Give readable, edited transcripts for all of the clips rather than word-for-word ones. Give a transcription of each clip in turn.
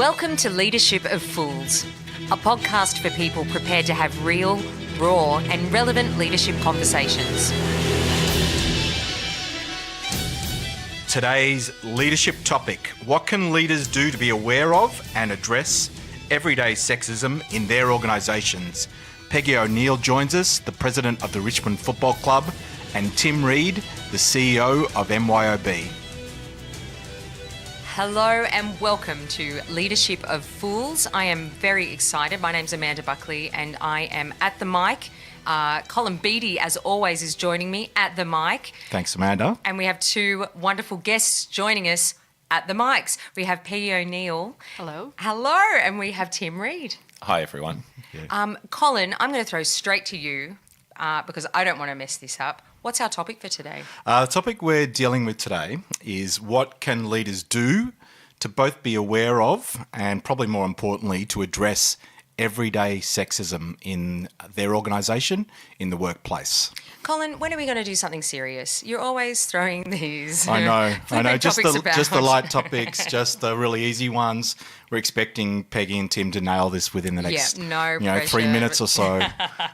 Welcome to Leadership of Fools, a podcast for people prepared to have real, raw and relevant leadership conversations. Today's leadership topic: what can leaders do to be aware of and address everyday sexism in their organisations? Peggy O'Neill joins us, the president of the Richmond Football Club, and Tim Reid, the CEO of MYOB. Hello and welcome to Leadership of Fools. I am very excited. My name's Amanda Buckley and I am at the mic. Colin Beattie, as always, is joining me at the mic. Thanks, Amanda. And we have two wonderful guests joining us at the mics. We have Peggy O'Neill. Hello. Hello. And we have Tim Reid. Hi, everyone. Colin, I'm going to throw straight to you because I don't want to mess this up. What's our topic for today? The topic we're dealing with today is what can leaders do to both be aware of and, probably more importantly, to address everyday sexism in their organisation, in the workplace. Colin, when are we going to do something serious? You're always throwing these. I know. Just the about. light topics, just the really easy ones. We're expecting Peggy and Tim to nail this within the next, pressure. 3 minutes or so,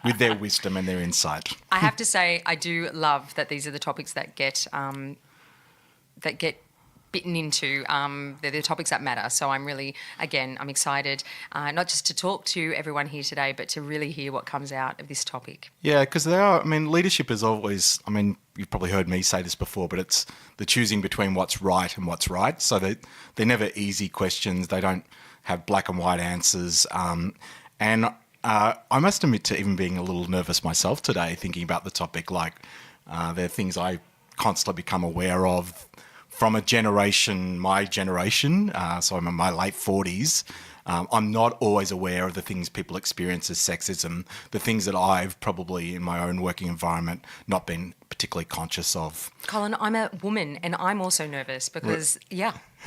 with their wisdom and their insight. I have to say, I do love that these are the topics that get bitten into. They're the topics that matter. So I'm really, again, I'm excited, not just to talk to everyone here today, but to really hear what comes out of this topic. Yeah, because leadership is always, you've probably heard me say this before, but it's the choosing between what's right and what's right. So they're never easy questions. They don't have black and white answers. And I must admit to even being a little nervous myself today, thinking about the topic. There are things I constantly become aware of from my generation, so I'm in my late 40s. I'm not always aware of the things people experience as sexism, the things that I've probably in my own working environment not been particularly conscious of. Colin, I'm a woman and I'm also nervous because,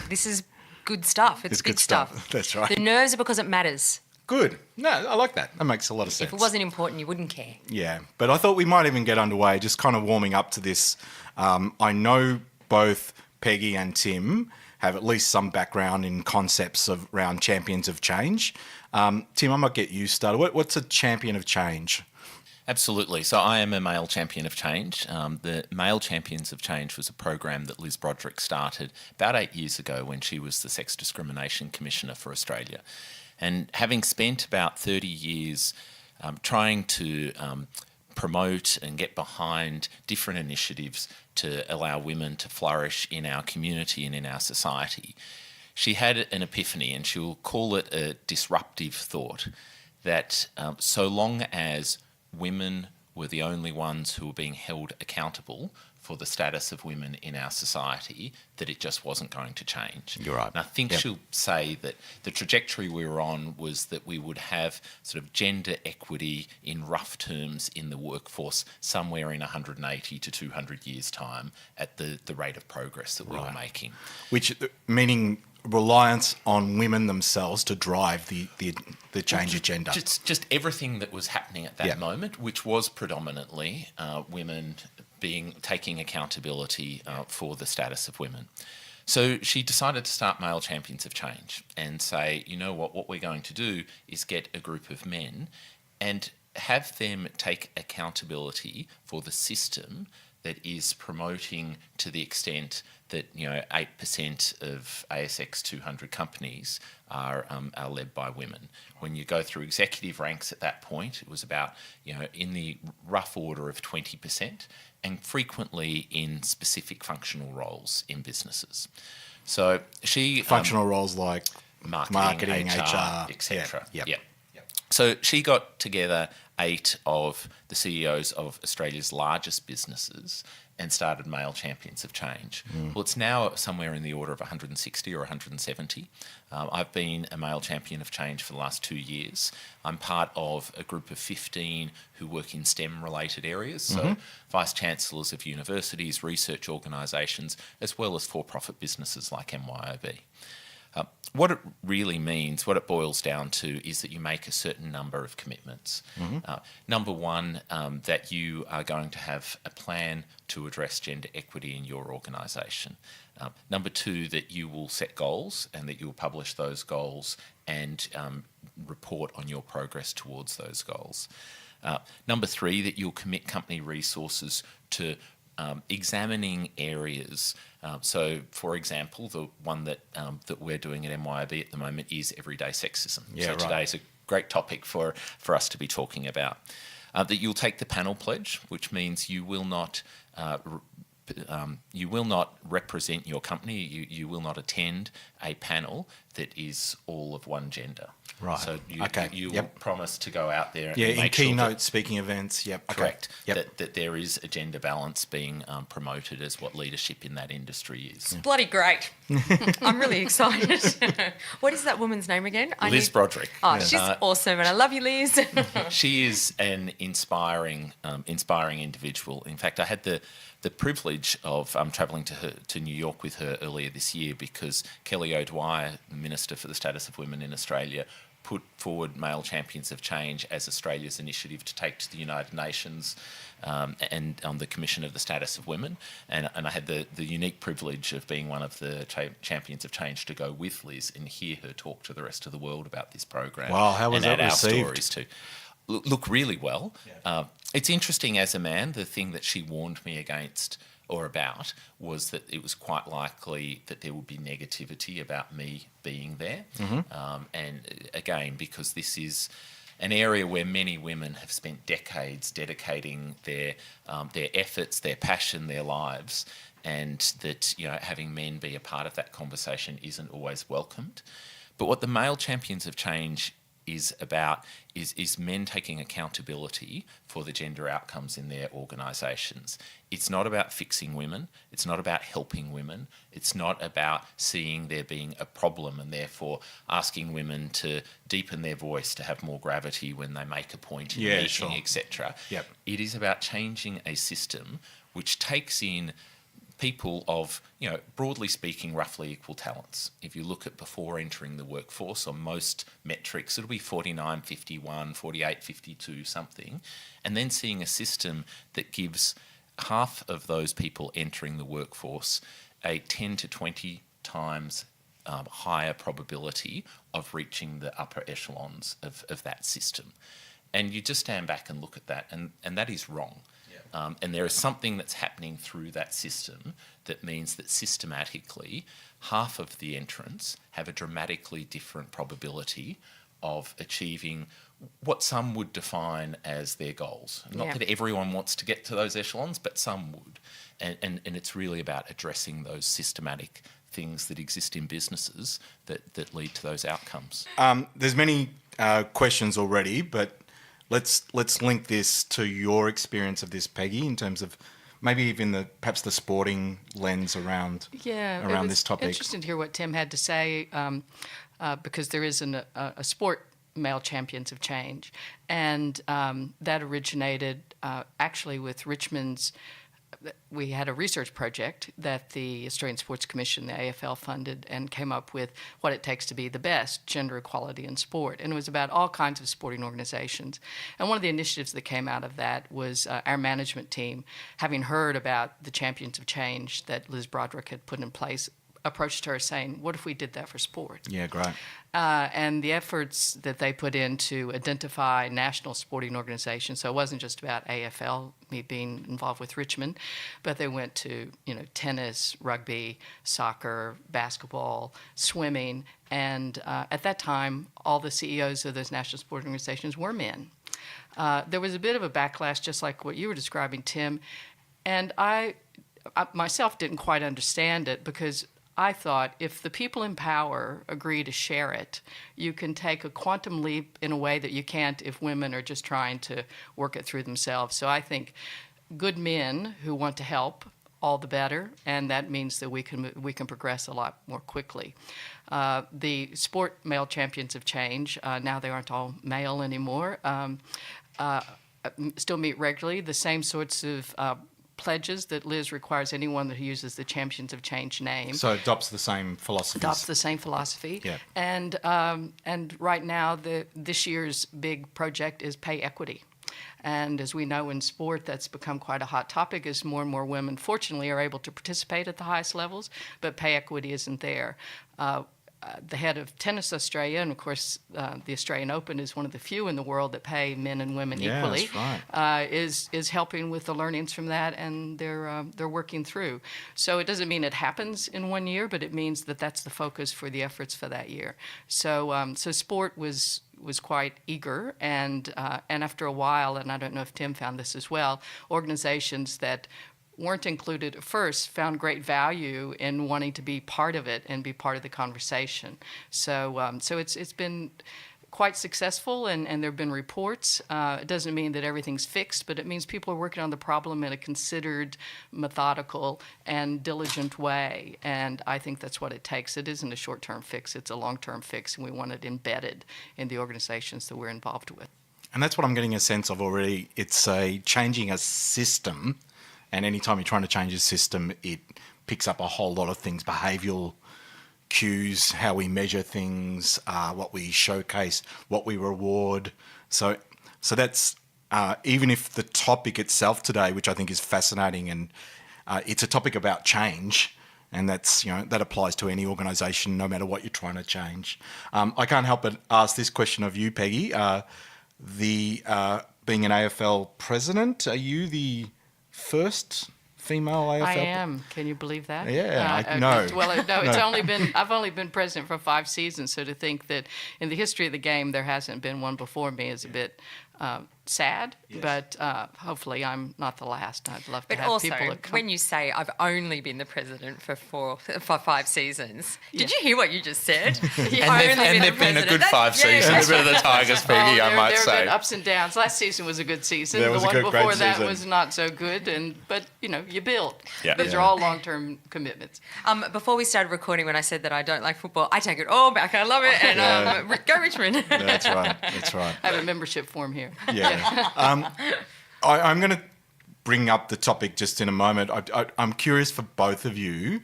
this is good stuff. It's good stuff. That's right. The nerves are because it matters. Good. No, I like that. That makes a lot of sense. If it wasn't important, you wouldn't care. Yeah, but I thought we might even get underway, just kind of warming up to this. I know both Peggy and Tim have at least some background in concepts around champions of change. Tim, I might get you started. What's a champion of change? Absolutely. So I am a male champion of change. The Male Champions of Change was a program that Liz Broderick started about 8 years ago when she was the Sex Discrimination Commissioner for Australia. And having spent about 30 years trying to promote and get behind different initiatives to allow women to flourish in our community and in our society, she had an epiphany, and she'll call it a disruptive thought, that so long as women were the only ones who were being held accountable for the status of women in our society, that it just wasn't going to change. You're right. And I think she'll say that the trajectory we were on was that we would have sort of gender equity in rough terms in the workforce somewhere in 180 to 200 years' time at the rate of progress that we were making. Which, meaning reliance on women themselves to drive the change agenda. Just everything that was happening at that moment, which was predominantly women taking accountability for the status of women. So she decided to start Male Champions of Change and say, you know what we're going to do is get a group of men and have them take accountability for the system that is promoting to the extent that 8% of ASX 200 companies are led by women. When you go through executive ranks at that point, it was about in the rough order of 20%, and frequently in specific functional roles in businesses. So she functional roles like marketing, HR, etc. Yep. So she got together 8 of the CEOs of Australia's largest businesses and started Male Champions of Change. Well, it's now somewhere in the order of 160 or 170. I've been a Male Champion of Change for the last 2 years. I'm part of a group of 15 who work in STEM-related areas, so Vice-Chancellors of universities, research organisations, as well as for-profit businesses like MYOB. What it really means, what it boils down to, is that you make a certain number of commitments. Number one, that you are going to have a plan to address gender equity in your organisation. Number two, that you will set goals and that you will publish those goals and report on your progress towards those goals. Number three, that you'll commit company resources to examining areas. So, for example, the one that we're doing at MYOB at the moment is everyday sexism. So today's a great topic for us to be talking about. That you'll take the panel pledge, which means you will not represent your company. You will not attend a panel that is all of one gender. Right. So you will promise to go out there and in make keynote sure speaking events. Correct. That there is a gender balance being promoted as what leadership in that industry is. Bloody great. I'm really excited. What is that woman's name again? Liz Broderick. Oh, she's awesome, and I love you, Liz. She is an inspiring individual. In fact, I had the privilege of travelling to New York with her earlier this year because Kelly O'Dwyer, the Minister for the Status of Women in Australia, put forward Male Champions of Change as Australia's initiative to take to the United Nations and the Commission of the Status of Women. And I had the unique privilege of being one of the champions of change to go with Liz and hear her talk to the rest of the world about this program. Wow, how was that received? Our stories too. Look, really well. Yeah. It's interesting as a man, the thing that she warned me against or about was that it was quite likely that there would be negativity about me being there. And again, because this is an area where many women have spent decades dedicating their efforts, their passion, their lives, and that having men be a part of that conversation isn't always welcomed. But what the Male Champions of Change is about is men taking accountability for the gender outcomes in their organisations. It's not about fixing women. It's not about helping women. It's not about seeing there being a problem and therefore asking women to deepen their voice, to have more gravity when they make a point in a meeting, etc. It is about changing a system which takes in people of, broadly speaking, roughly equal talents. If you look at before entering the workforce, on most metrics, it'll be 49, 51, 48, 52, something, and then seeing a system that gives half of those people entering the workforce a 10 to 20 times higher probability of reaching the upper echelons of that system. And you just stand back and look at that, and that is wrong. And there is something that's happening through that system that means that systematically half of the entrants have a dramatically different probability of achieving what some would define as their goals. Not that everyone wants to get to those echelons, but some would. And it's really about addressing those systematic things that exist in businesses that lead to those outcomes. There's many questions already, but let's link this to your experience of this, Peggy, in terms of maybe even perhaps the sporting lens around this topic. Interesting to hear what Tim had to say because there is a sport Male Champions of Change, and that originated actually with Richmond's. We had a research project that the Australian Sports Commission, the AFL, funded and came up with what it takes to be the best gender equality in sport. And it was about all kinds of sporting organizations. And one of the initiatives that came out of that was our management team, having heard about the Champions of Change that Liz Broderick had put in place, approached her saying, what if we did that for sport? Yeah, great. And the efforts that they put in to identify national sporting organizations, so it wasn't just about AFL, me being involved with Richmond, but they went to tennis, rugby, soccer, basketball, swimming, and at that time, all the CEOs of those national sporting organizations were men. There was a bit of a backlash, just like what you were describing, Tim, and I myself didn't quite understand it because I thought if the people in power agree to share it, you can take a quantum leap in a way that you can't if women are just trying to work it through themselves. So I think good men who want to help, all the better, and that means that we can progress a lot more quickly. The sport Male Champions of Change, now they aren't all male anymore, still meet regularly. The same sorts of pledges that Liz requires anyone who uses the Champions of Change name. So it adopts the same philosophies. Adopts the same philosophy. Yeah. And right now, this year's big project is pay equity. And as we know in sport, that's become quite a hot topic as more and more women, fortunately, are able to participate at the highest levels, but pay equity isn't there. The head of Tennis Australia, and of course the Australian Open is one of the few in the world that pay men and women equally, that's right. is helping with the learnings from that, and they're working through. So it doesn't mean it happens in 1 year, but it means that that's the focus for the efforts for that year. So so sport was quite eager, and after a while, and I don't know if Tim found this as well, organizations that weren't included at first found great value in wanting to be part of it and be part of the conversation. So so it's been quite successful, and there have been reports. It doesn't mean that everything's fixed, but it means people are working on the problem in a considered, methodical, and diligent way. And I think that's what it takes. It isn't a short-term fix, it's a long-term fix, and we want it embedded in the organizations that we're involved with. And that's what I'm getting a sense of already. It's changing a system. And anytime you're trying to change a system, it picks up a whole lot of things, behavioural cues, how we measure things, what we showcase, what we reward. So that's, even if the topic itself today, which I think is fascinating, and it's a topic about change, and that's, that applies to any organisation, no matter what you're trying to change. I can't help but ask this question of you, Peggy. Being an AFL president, are you the first female AFL? I am. Can you believe that? Yeah, no. Well, no, it's only been. I've only been president for 5 seasons, so to think that in the history of the game there hasn't been one before me is a bit sad. Yes. But hopefully I'm not the last. I'd love to But have also, people that come. when you say I've only been the president for 5 seasons, did you hear what you just said? And they've been a good 5 seasons for the Tigers, Peggy, I might there say. have been ups and downs. Last season was a good season. That was the a one great before that season. was not so good. But you build. Yeah. Those Yeah. are all long-term commitments. Before we started recording, when I said that I don't like football, I take it all back. I love it. And go Richmond. That's right. That's right. I have a membership form here. Yeah. I'm going to bring up the topic just in a moment. I'm curious for both of you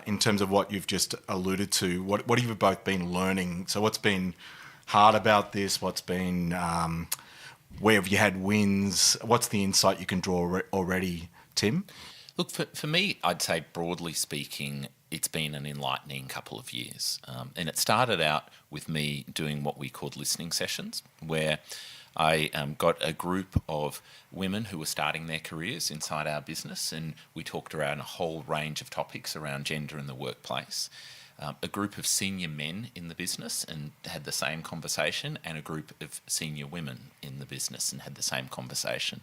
in terms of what you've just alluded to. What have you both been learning? So what's been hard about this? What's been, where have you had wins? What's the insight you can draw already, Tim? Look, for me, I'd say broadly speaking, it's been an enlightening couple of years. And it started out with me doing what we called listening sessions, where I got a group of women who were starting their careers inside our business, and we talked around a whole range of topics around gender in the workplace. A group of senior men in the business and had the same conversation, and a group of senior women in the business and had the same conversation.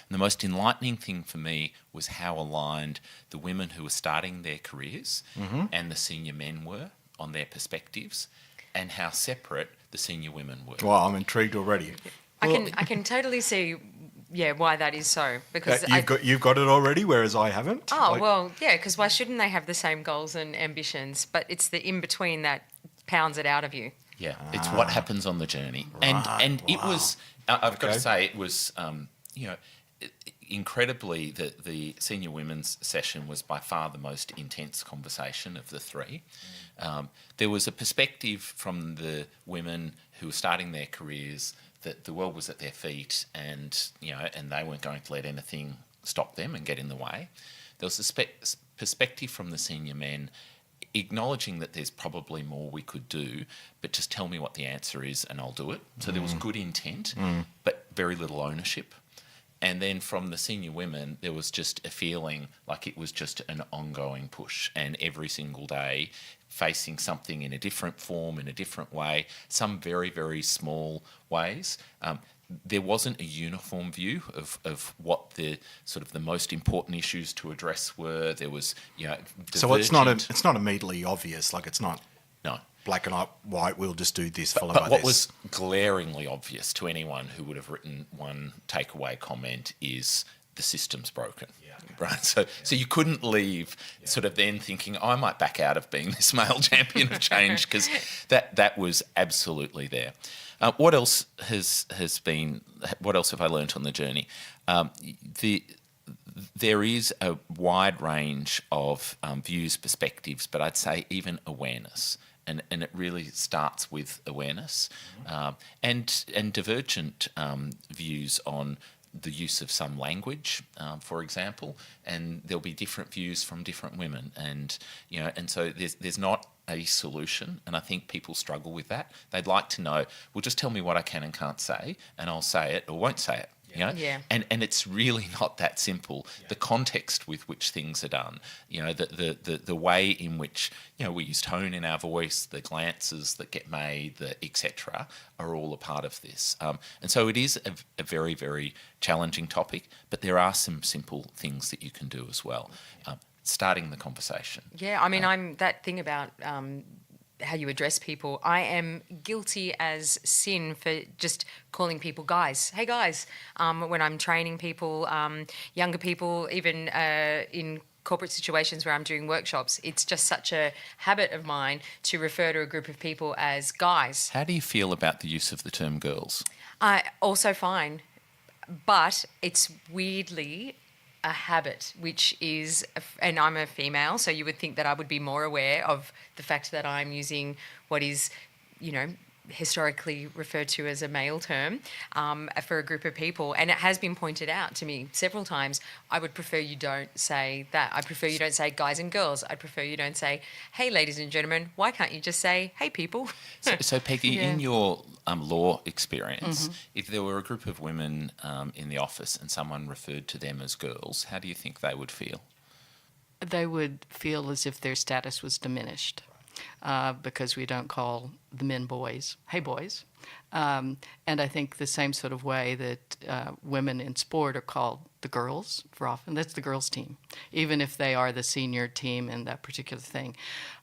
And the most enlightening thing for me was how aligned the women who were starting their careers and the senior men were on their perspectives, and how separate the senior women were. Well, I'm intrigued already. I can totally see, why that is so. Because You've got it already, whereas I haven't. Because why shouldn't they have the same goals and ambitions? But it's the in-between that pounds it out of you. Yeah, it's what happens on the journey. And it was, I've got to say, it was, incredibly, the senior women's session was by far the most intense conversation of the 3. There was a perspective from the women who were starting their careers that the world was at their feet, and they weren't going to let anything stop them and get in the way. There was a perspective from the senior men acknowledging that there's probably more we could do, but just tell me what the answer is and I'll do it. So there was good intent, but very little ownership. And then from the senior women, there was just a feeling like it was just an ongoing push, and every single day facing something in a different form, in a different way, some very, very small ways. There wasn't a uniform view of what the sort of the most important issues to address were. There was, So it's not immediately obvious. Like it's not no black and white. We'll just do this. But by what this. was glaringly obvious to anyone who would have written one takeaway comment is the system's broken. Yeah. Right. So you couldn't leave sort of then thinking, I might back out of being this male champion of change, because that was absolutely there. What else has been? What else have I learnt on the journey? The there is a wide range of views, perspectives, but I'd say even awareness. And it really starts with awareness and divergent views on the use of some language, for example, and there'll be different views from different women, and so there's not a solution, and I think people struggle with that. They'd like to know, well, just tell me what I can and can't say, and I'll say it or won't say it. Yeah. And it's really not that simple. The context with which things are done, the way in which we use tone in our voice, the glances that get made, the etc. are all a part of this. And so it is a very, very challenging topic, but there are some simple things that you can do as well. Starting the conversation. Yeah, I mean, I'm that thing about how you address people. I am guilty as sin for just calling people guys. Hey, guys. When I'm training people, younger people, even in corporate situations where I'm doing workshops, it's just such a habit of mine to refer to a group of people as guys. How do you feel about the use of the term girls? Also fine, but it's weirdly a habit, which is, and I'm a female, so you would think that I would be more aware of the fact that I'm using what is, historically referred to as a male term for a group of people. And it has been pointed out to me several times, I would prefer you don't say that. I prefer you don't say guys and girls. I prefer you don't say, hey, ladies and gentlemen. Why can't you just say, hey, people? So Peggy, Yeah. in your law experience, if there were a group of women in the office and someone referred to them as girls, how do you think they would feel? They would feel as if their status was diminished. Because we don't call the men boys, hey boys. And I think the same sort of way that women in sport are called the girls for often, that's the girls' team, even if they are the senior team in that particular thing.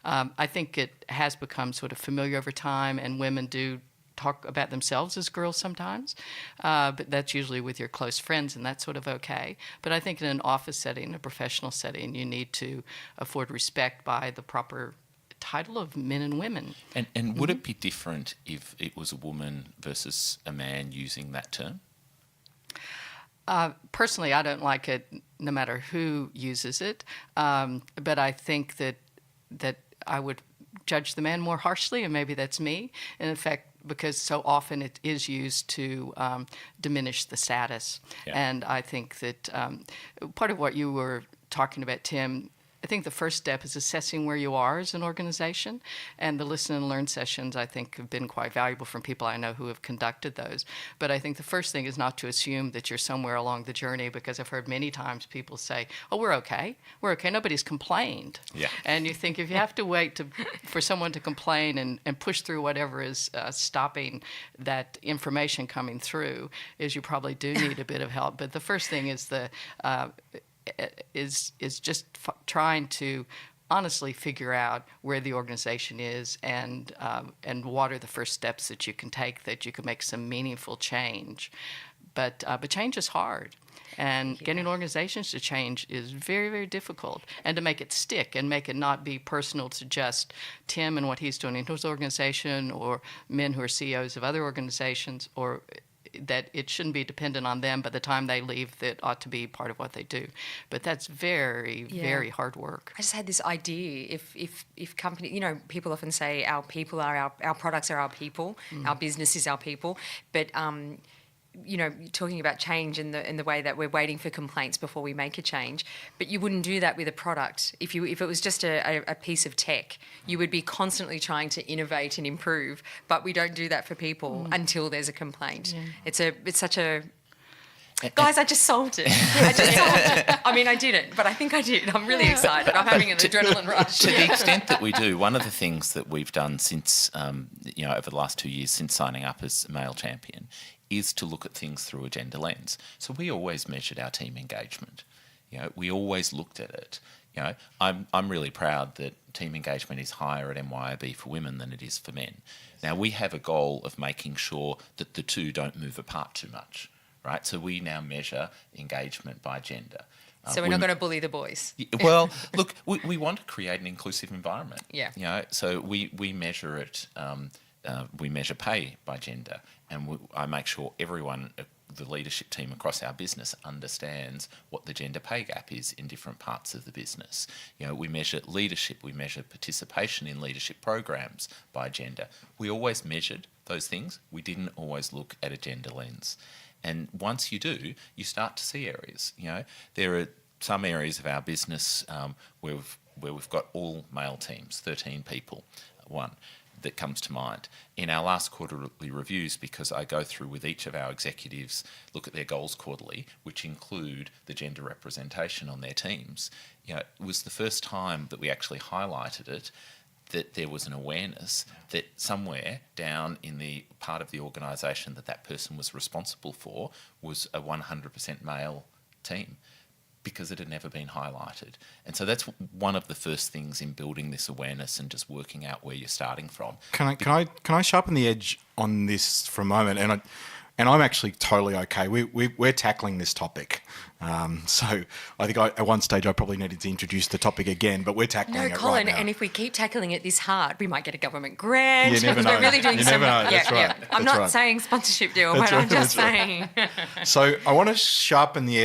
I think it has become sort of familiar over time, and women do talk about themselves as girls sometimes, but that's usually with your close friends, and that's sort of okay. But I think in an office setting, a professional setting, you need to afford respect by the proper title of men and women. And would it be different if it was a woman versus a man using that term? Personally, I don't like it no matter who uses it, but I think that I would judge the man more harshly, and maybe that's me. And in fact, because so often it is used to diminish the status. Yeah. And I think that part of what you were talking about, Tim, I think the first step is assessing where you are as an organization, and the listen and learn sessions, I think, have been quite valuable from people I know who have conducted those. But I think the first thing is not to assume that you're somewhere along the journey, because I've heard many times people say, oh, we're okay, nobody's complained. Yeah. And you think if you have to wait for someone to complain and push through whatever is stopping that information coming through, is you probably do need a bit of help. But the first thing is is just trying to honestly figure out where the organization is and what are the first steps that you can take that you can make some meaningful change. But change is hard, and getting organizations to change is very, very difficult. And to make it stick and make it not be personal to just Tim and what he's doing in his organization, or men who are CEOs of other organizations, or that it shouldn't be dependent on them by the time they leave, that ought to be part of what they do. But that's very, very hard work. I just had this idea, if company, people often say our people are our products are our people, our business is our people, but talking about change in the way that we're waiting for complaints before we make a change, but you wouldn't do that with a product. If it was just a piece of tech, you would be constantly trying to innovate and improve, but we don't do that for people until there's a complaint. Yeah. It's such a... Guys, I just solved it. I mean, I didn't, but I think I did. I'm really excited. I'm having an adrenaline rush. To the extent that we do, one of the things that we've done since, over the last 2 years since signing up as male champion, is to look at things through a gender lens. So we always measured our team engagement. We always looked at it. I'm really proud that team engagement is higher at MYOB for women than it is for men. Now, we have a goal of making sure that the two don't move apart too much, right? So we now measure engagement by gender. So we're not going to bully the boys. Well, look, we want to create an inclusive environment. Yeah. So we measure it. We measure pay by gender, and I make sure everyone the leadership team across our business understands what the gender pay gap is in different parts of the business. We measure leadership, we measure participation in leadership programs by gender. We always measured those things. We didn't always look at a gender lens. And once you do, you start to see areas. There are some areas of our business where we've got all male teams, 13 people, one that comes to mind. In our last quarterly reviews, because I go through with each of our executives, look at their goals quarterly, which include the gender representation on their teams, it was the first time that we actually highlighted it, that there was an awareness that somewhere down in the part of the organisation that person was responsible for was a 100% male team, because it had never been highlighted. And so that's one of the first things in building this awareness and just working out where you're starting from. Can I sharpen the edge on this for a moment? And I'm actually totally okay. We're tackling this topic. So I think at one stage I probably needed to introduce the topic again, but we're tackling it Colin, right now. and if we keep tackling it this hard, we might get a government grant. You never know. We're really doing You some. never know. That's right. I'm That's not right. saying sponsorship deal, That's but I'm right. just That's saying. So I want to sharpen the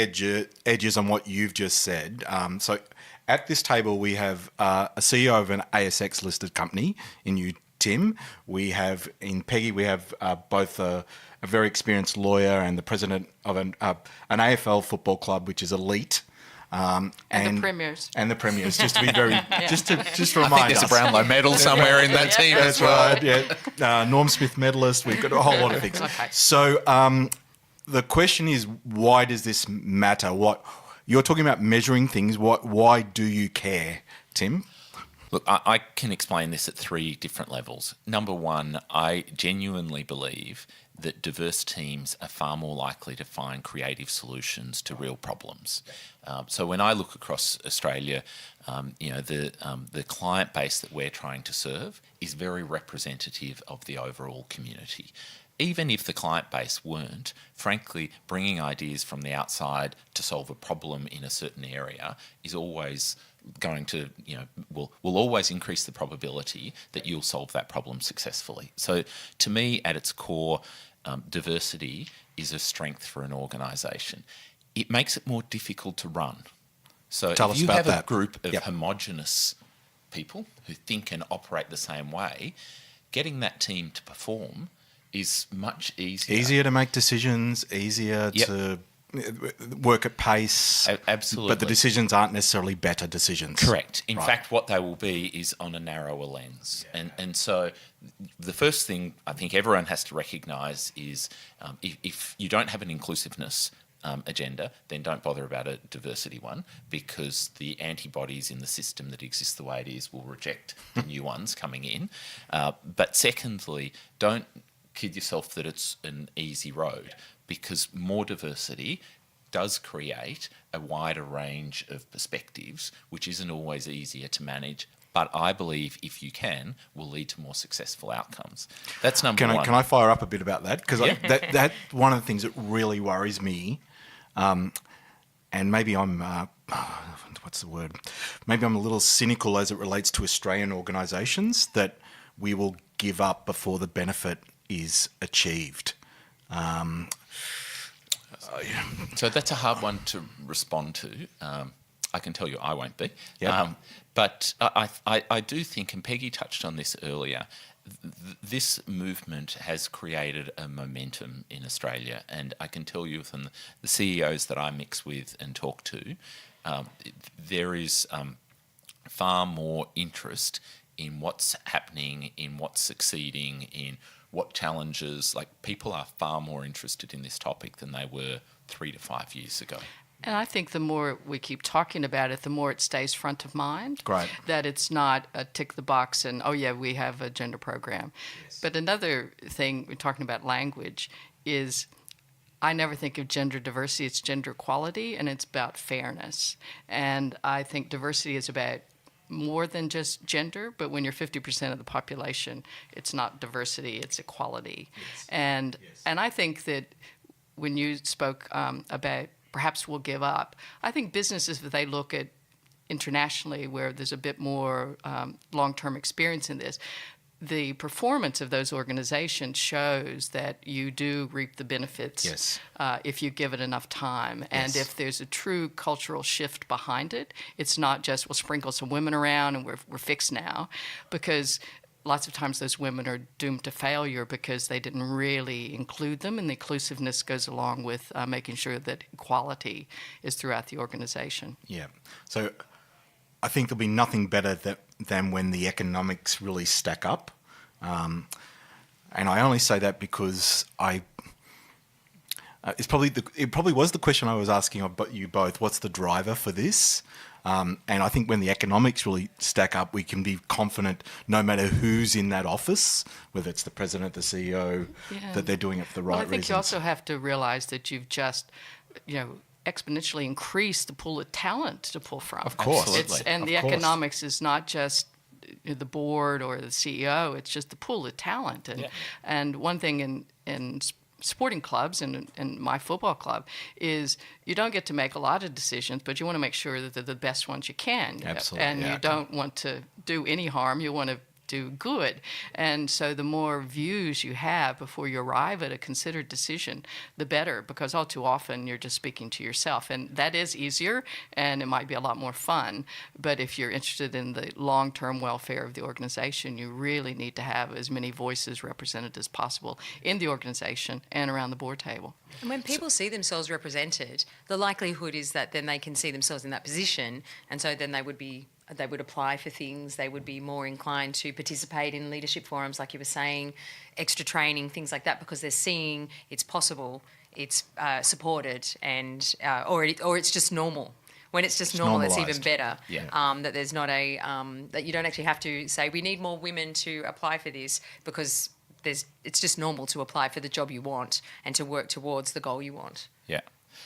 edges on what you've just said. So at this table we have a CEO of an ASX listed company in you, Tim. We have in Peggy both a very experienced lawyer and the president of an AFL football club, which is elite. And the premiers. And the premiers, just to be very, just to I remind think there's us. a Brownlow medal somewhere in that team That's as well. right, yeah. Norm Smith medalist, we've got a whole lot of things. Okay. So the question is, why does this matter? What you're talking about measuring things, why do you care, Tim? Look, I can explain this at three different levels. Number one, I genuinely believe that diverse teams are far more likely to find creative solutions to real problems. So when I look across Australia, the client base that we're trying to serve is very representative of the overall community. Even if the client base weren't, frankly, bringing ideas from the outside to solve a problem in a certain area is always going to, will always increase the probability that you'll solve that problem successfully. So to me, at its core, diversity is a strength for an organisation. It makes it more difficult to run. So Tell if us you about have that. a group of Yep. homogenous people who think and operate the same way, getting that team to perform is much easier. Easier to make decisions, easier Yep. to work at pace. Absolutely. But the decisions aren't necessarily better decisions. Correct. In Right. fact, what they will be is on a narrower lens. And so the first thing I think everyone has to recognise is if you don't have an inclusiveness agenda, then don't bother about a diversity one, because the antibodies in the system that exists the way it is will reject the new ones coming in. But secondly, don't kid yourself that it's an easy road, because more diversity does create a wider range of perspectives, which isn't always easier to manage, but I believe if you can, will lead to more successful outcomes. That's number one. Can I fire up a bit about that? Because Yeah. that one of the things that really worries me, and maybe I'm, what's the word? Maybe I'm a little cynical as it relates to Australian organisations, that we will give up before the benefit is achieved. So that's a hard one to respond to. I can tell you I won't be. Yep. But I do think, and Peggy touched on this earlier, this movement has created a momentum in Australia. And I can tell you from the CEOs that I mix with and talk to, there is far more interest in what's happening, in what's succeeding, in what challenges. Like, people are far more interested in this topic than they were 3 to 5 years ago. And I think the more we keep talking about it, the more it stays front of mind. Great. That it's not a tick the box and, oh yeah, we have a gender program. Yes. But another thing, we're talking about language, is I never think of gender diversity, it's gender equality, and it's about fairness. And I think diversity is about more than just gender, but when you're 50% of the population, it's not diversity, it's equality. Yes. And I think that when you spoke about perhaps we'll give up, I think businesses, if they look at internationally where there's a bit more long-term experience in this, the performance of those organizations shows that you do reap the benefits Yes. If you give it enough time. And Yes. if there's a true cultural shift behind it, it's not just, we'll sprinkle some women around and we're fixed now, because lots of times those women are doomed to failure because they didn't really include them, and the inclusiveness goes along with making sure that equality is throughout the organization. Yeah. So I think there'll be nothing better than when the economics really stack up. And I only say that because it probably was the question I was asking of you both. What's the driver for this? And I think when the economics really stack up, we can be confident, no matter who's in that office, whether it's the president, the CEO, that they're doing it for the right Well, I think reasons. you also have to realize that you've just, exponentially increased the pool of talent to pull from. Of course. Absolutely. And Of the course. economics is not just the board or the CEO, it's just the pool of talent. And one thing in sporting clubs and my football club is you don't get to make a lot of decisions, but you want to make sure that they're the best ones you can. Absolutely, And yeah. you don't want to do any harm. You want to do good. And so the more views you have before you arrive at a considered decision, the better, because all too often you're just speaking to yourself. And that is easier, and it might be a lot more fun. But if you're interested in the long-term welfare of the organization, you really need to have as many voices represented as possible in the organization and around the board table. And when people see themselves represented, the likelihood is that then they can see themselves in that position, and so then they would apply for things, they would be more inclined to participate in leadership forums, like you were saying, extra training, things like that, because they're seeing it's possible, it's supported, and or it's just normal. When it's just normal, it's even normalised. better. Yeah. That there's not that you don't actually have to say, we need more women to apply for this, because it's just normal to apply for the job you want and to work towards the goal you want. Yeah.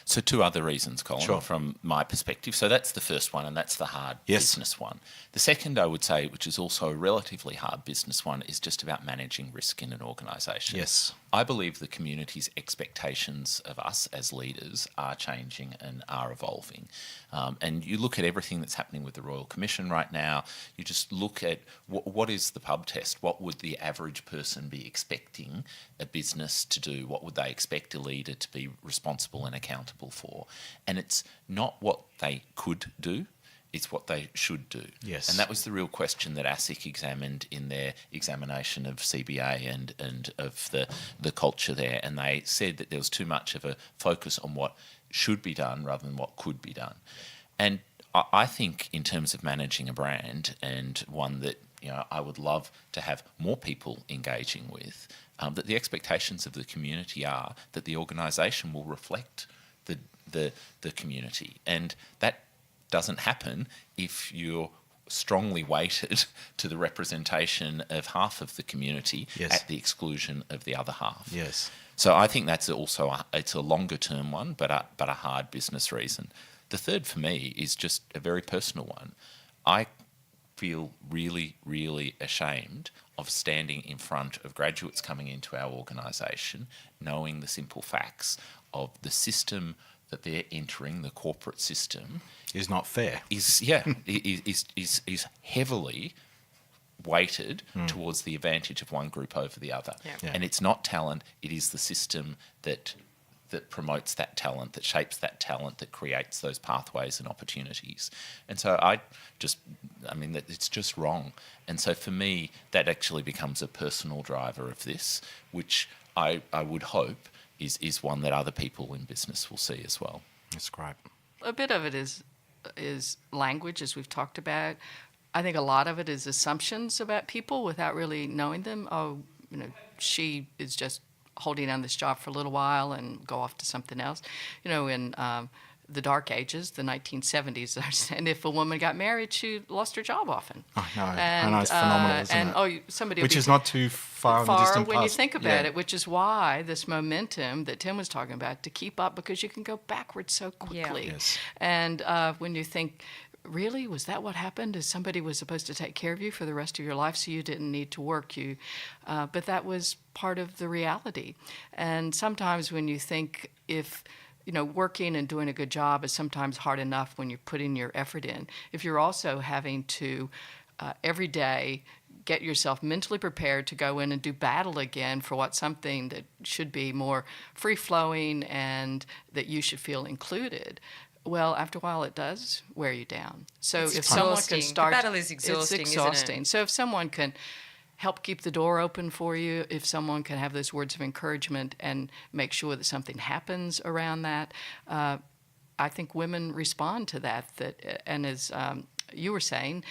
So two other reasons, Colin, Sure. from my perspective. So that's the first one, and that's the hard business one. The second, I would say, which is also a relatively hard business one, is just about managing risk in an organisation. Yes. I believe the community's expectations of us as leaders are changing and are evolving. And you look at everything that's happening with the Royal Commission right now, you just look at what is the pub test? What would the average person be expecting a business to do? What would they expect a leader to be responsible and accountable for? And it's not what they could do, it's what they should do. Yes. And that was the real question that ASIC examined in their examination of CBA and of the culture there. And they said that there was too much of a focus on what should be done rather than what could be done. And I think in terms of managing a brand, and one that I would love to have more people engaging with, that the expectations of the community are that the organisation will reflect the community. And that doesn't happen if you're strongly weighted to the representation of half of the community at the exclusion of the other half. Yes. So I think that's also it's a longer term one, but a hard business reason. The third for me is just a very personal one. I feel really, really ashamed of standing in front of graduates coming into our organisation, knowing the simple facts of the system that they're entering, the corporate system, Is not fair. is heavily weighted towards the advantage of one group over the other. Yeah. Yeah. And it's not talent, it is the system that promotes that talent, that shapes that talent, that creates those pathways and opportunities. And so that it's just wrong. And so for me, that actually becomes a personal driver of this, which I would hope is one that other people in business will see as well. That's great. A bit of it is language, as we've talked about. I think a lot of it is assumptions about people without really knowing them. Oh, she is just holding on this job for a little while and go off to something else. In the dark ages, the 1970s, and if a woman got married, she lost her job often. I know, it's phenomenal, isn't it? Somebody Which will be is not too far in the distant when you past. think about it, which is why this momentum that Tim was talking about, to keep up, because you can go backwards so quickly. Yes. And when you think, really, was that what happened? Is somebody was supposed to take care of you for the rest of your life, so you didn't need to work? But that was part of the reality. And sometimes when you think working and doing a good job is sometimes hard enough when you're putting your effort in. If you're also having to every day get yourself mentally prepared to go in and do battle again for what something that should be more free-flowing and that you should feel included, well, after a while, it does wear you down. So It's if someone exhausting. can start... The battle is exhausting, it's isn't it? exhausting. So if someone can help keep the door open for you, if someone can have those words of encouragement and make sure that something happens around that, I think women respond to that. And as you were saying,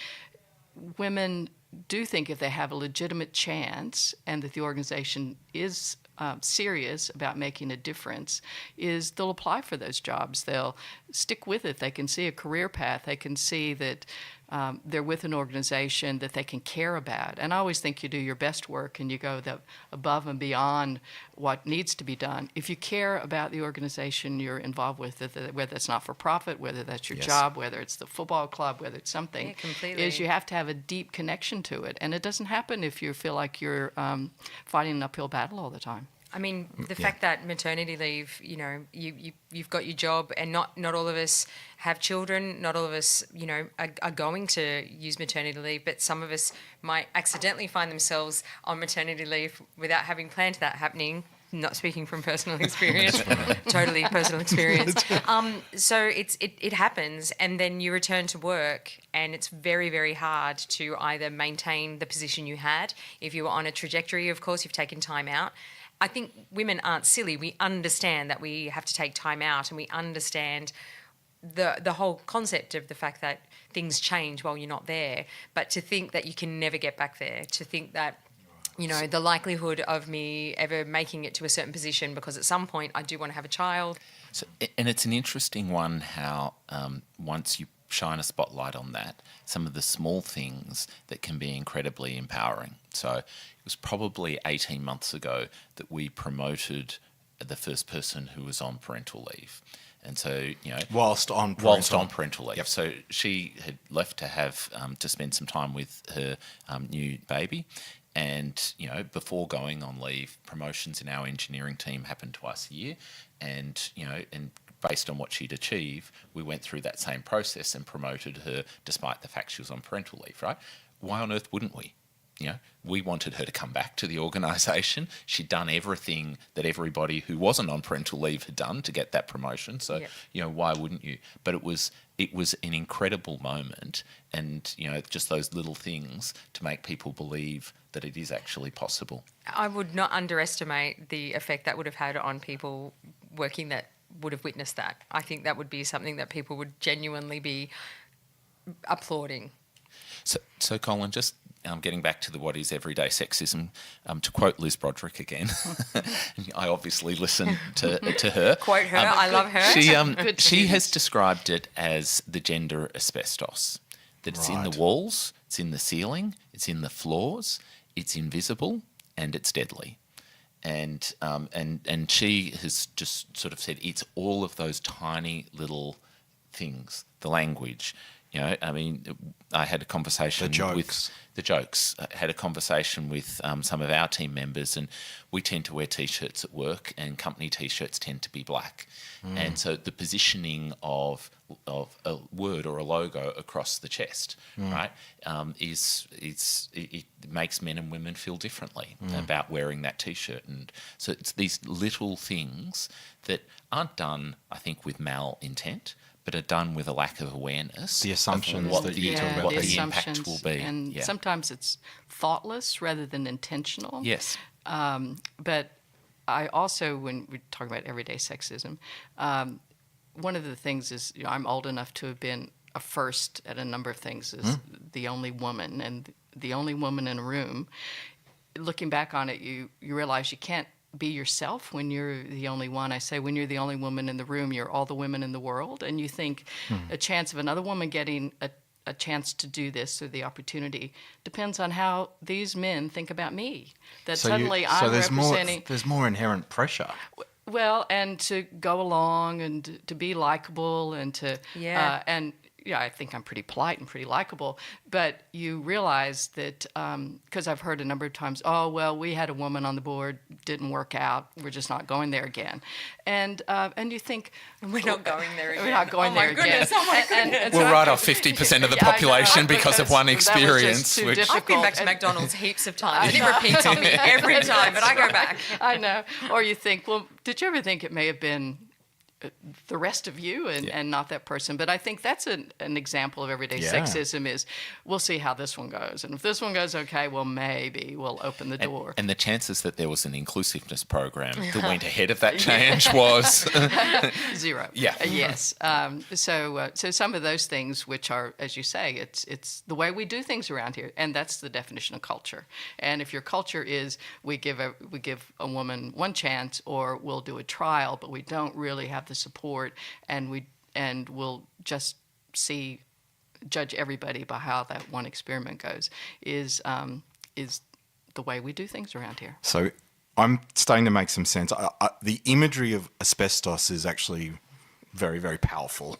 women do think if they have a legitimate chance and that the organization is serious about making a difference, is they'll apply for those jobs. They'll stick with it. They can see a career path. They can see that they're with an organization that they can care about. And I always think you do your best work and you go above and beyond what needs to be done. If you care about the organization you're involved with, whether it's not for profit, whether that's your job, whether it's the football club, whether it's something, is you have to have a deep connection to it. And it doesn't happen if you feel like you're fighting an uphill battle all the time. I mean, the fact that maternity leave, you know, you've got your job, and not all of us have children. Not all of us, you know, are going to use maternity leave, but some of us might accidentally find themselves on maternity leave without having planned that happening. Not speaking from personal experience, totally personal experience. So it happens, and then you return to work, and it's very, very hard to either maintain the position you had. If you were on a trajectory, of course, you've taken time out. I think women aren't silly. We understand that we have to take time out, and we understand the whole concept of the fact that things change while you're not there. But to think that you can never get back there, to think that, you know, the likelihood of me ever making it to a certain position, because at some point I do want to have a child. So, and it's an interesting one how once you shine a spotlight on that, some of the small things that can be incredibly empowering. So it was probably 18 months ago that we promoted the first person who was on parental leave. And so, you know, Whilst on parental leave. Yep. So she had left to have to spend some time with her new baby. And, you know, before going on leave, promotions in our engineering team happen twice a year. And, you know, and based on what she'd achieved, we went through that same process and promoted her despite the fact she was on parental leave, right? Why on earth wouldn't we? You know, we wanted her to come back to the organisation. She'd done everything that everybody who wasn't on parental leave had done to get that promotion. So, you know, why wouldn't you? But it was an incredible moment, and, you know, just those little things to make people believe that it is actually possible. I would not underestimate the effect that would have had on people working that would have witnessed that. I think that would be something that people would genuinely be applauding. So Colin, just getting back to the what is everyday sexism, to quote Liz Broderick again, I obviously listen to her. Quote her, I love her. She has described it as the gender asbestos, that it's in the walls, it's in the ceiling, it's in the floors, it's invisible, and it's deadly. And she has just sort of said it's all of those tiny little things, the language. You know, I mean, I had a conversation with the jokes. I had a conversation with some of our team members, and we tend to wear T-shirts at work, and company T-shirts tend to be black. And so the positioning of a word or a logo across the chest, right, it makes men and women feel differently about wearing that T-shirt. And so it's these little things that aren't done, I think, with malintent, but are done with a lack of awareness. The assumptions what that the, you talk about. what the impact will be. And sometimes it's thoughtless rather than intentional. Yes. But I also, when we talk about everyday sexism, one of the things is, you know, I'm old enough to have been a first at a number of things as the only woman, and the only woman in a room. Looking back on it, you realize you can't be yourself when you're the only one. I say when you're the only woman in the room, you're all the women in the world, and you think a chance of another woman getting a chance to do this, or the opportunity, depends on how these men think about me. That suddenly I'm representing... there's more inherent pressure. Well, and to go along and to be likable and to... and yeah, I think I'm pretty polite and pretty likable, but you realize that, because I've heard a number of times, oh, well, we had a woman on the board, didn't work out, we're just not going there again. And you think... We're not going there again. We're not going there again. Oh, my goodness. And We'll so write off 50% of the population because of one experience. Too which- difficult. I've been back to McDonald's heaps of times. And it repeats on me every time, but I go back. I know. Or you think, well, did you ever think it may have been the rest of you and not that person? But I think that's an example of everyday sexism is, we'll see how this one goes. And if this one goes okay, well, maybe we'll open the door. And the chances that there was an inclusiveness program that went ahead of that change was... Zero. Yeah. Yes. So some of those things, which are, as you say, it's the way we do things around here, and that's the definition of culture. And if your culture is we give a woman one chance, or we'll do a trial, but we don't really have the support, and we'll just judge everybody by how that one experiment goes, is the way we do things around here. So I'm starting to make some sense. The imagery of asbestos is actually very, very powerful.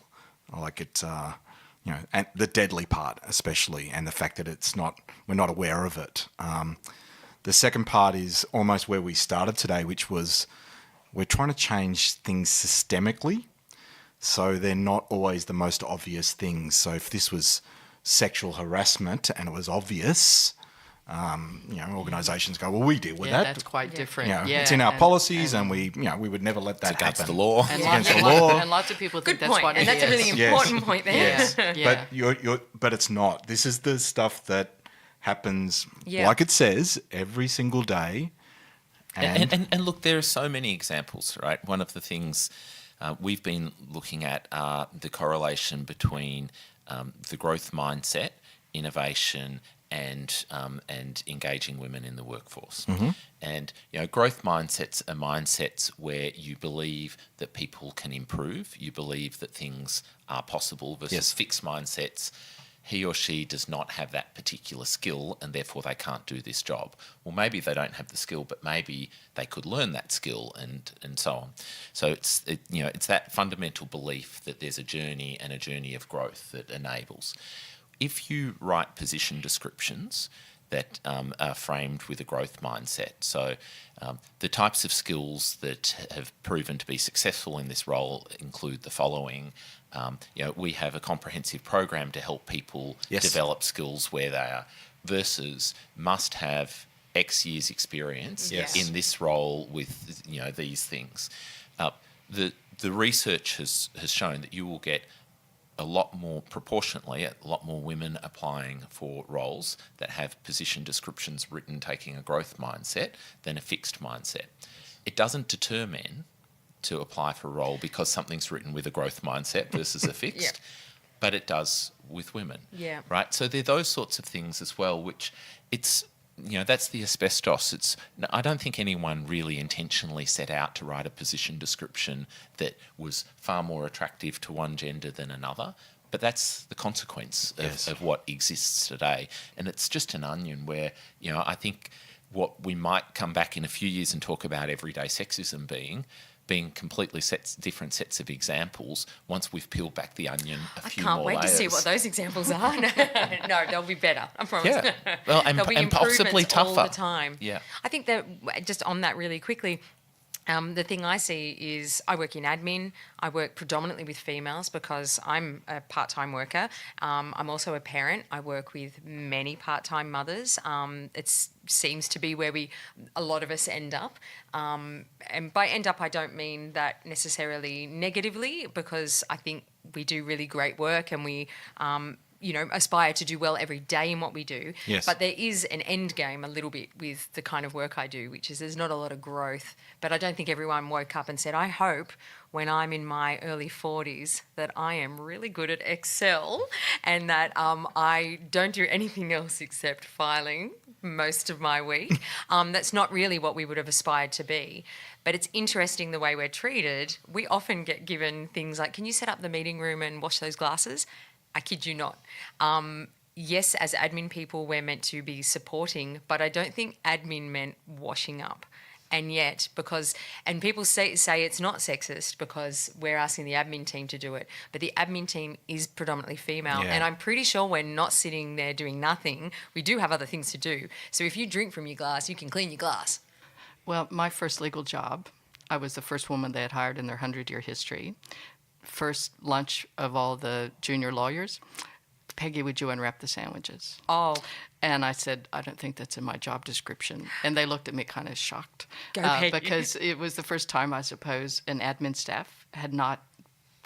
I like it, and the deadly part especially, and the fact that we're not aware of it. The second part is almost where we started today, which was we're trying to change things systemically, so they're not always the most obvious things. So if this was sexual harassment and it was obvious, organisations go, well, we deal with that. That's quite different. It's in our policies, and we would never let that against happen. the law. And Against the law. And lots of people think Good that's point. what And it that's a really is. important point there. Yes. Yeah. But it's not. This is the stuff that happens, Yeah. like it says, every single day. And look, there are so many examples, right? One of the things we've been looking at are the correlation between the growth mindset, innovation, and engaging women in the workforce. Mm-hmm. And growth mindsets are mindsets where you believe that people can improve, you believe that things are possible, versus fixed mindsets. He or she does not have that particular skill, and therefore they can't do this job. Well, maybe they don't have the skill, but maybe they could learn that skill, and so on. So it's that fundamental belief that there's a journey, and a journey of growth that enables. If you write position descriptions that are framed with a growth mindset, so the types of skills that have proven to be successful in this role include the following. We have a comprehensive program to help people develop skills where they are, versus must have X years experience in this role with these things. The research has shown that you will get a lot more women applying for roles that have position descriptions written taking a growth mindset than a fixed mindset. It doesn't deter men to apply for a role because something's written with a growth mindset versus a fixed, but it does with women. Yeah. Right? So there are those sorts of things as well, which that's the asbestos. I don't think anyone really intentionally set out to write a position description that was far more attractive to one gender than another, but that's the consequence of what exists today. And it's just an onion where, I think what we might come back in a few years and talk about everyday sexism being completely different sets of examples once we've peeled back the onion a few more layers. I can't wait to see what those examples are. No, they'll be better, I promise. Yeah. Well, and There'll be possibly improvements tougher. all the time. Yeah. I think that just on that really quickly, the thing I see is I work in admin. I work predominantly with females because I'm a part-time worker. I'm also a parent. I work with many part-time mothers. It seems to be where a lot of us end up. And by end up, I don't mean that necessarily negatively, because I think we do really great work, and we aspire to do well every day in what we do. Yes. But there is an end game a little bit with the kind of work I do, which is there's not a lot of growth. But I don't think everyone woke up and said, I hope when I'm in my early 40s that I am really good at Excel, and that I don't do anything else except filing most of my week. That's not really what we would have aspired to be. But it's interesting the way we're treated. We often get given things like, can you set up the meeting room and wash those glasses? I kid you not. Yes, as admin people, we're meant to be supporting, but I don't think admin meant washing up. And yet, and people say it's not sexist because we're asking the admin team to do it, but the admin team is predominantly female. Yeah. And I'm pretty sure we're not sitting there doing nothing. We do have other things to do. So if you drink from your glass, you can clean your glass. Well, my first legal job, I was the first woman they had hired in their 100-year history. First lunch of all the junior lawyers. Peggy, would you unwrap the sandwiches? Oh. And I said, I don't think that's in my job description. And they looked at me kind of shocked. Go, Peggy. Because it was the first time, I suppose, an admin staff had not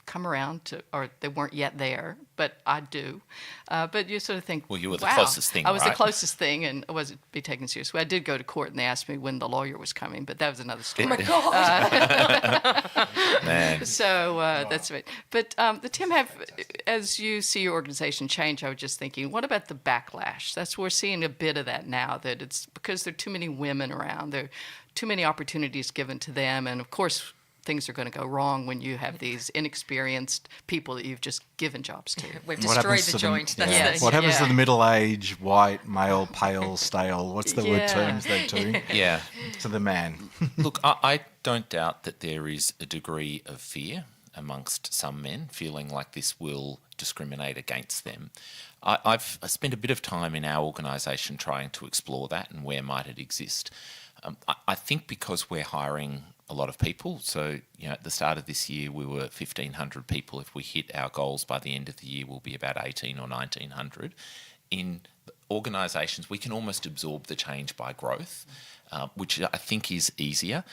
come around to, or they weren't yet there, but I do. But you sort of think, Well, you were the wow. closest thing, I was the right? closest thing, and I wasn't be taken seriously. I did go to court, and they asked me when the lawyer was coming, but that was another story. Oh, my God. Man. So that's right. But the Tim, as you see your organization change, I was just thinking, what about the backlash? We're seeing a bit of that now, that it's because there are too many women around, there are too many opportunities given to them, and of course things are going to go wrong when you have these inexperienced people that you've just given jobs to. We've What destroyed happens the to joint. them? That's Yeah. Yes. What happens Yeah. to the middle-aged, white, male, pale, stale? What's the word Yeah. terms they do? Yeah. To the man. Look, I don't doubt that there is a degree of fear amongst some men, feeling like this will discriminate against them. I've spent a bit of time in our organisation trying to explore that and where might it exist. I think because we're hiring a lot of people, so at the start of this year we were 1,500 people. If we hit our goals by the end of the year, we'll be about 1,800 or 1,900. In organisations, we can almost absorb the change by growth, which I think is easier,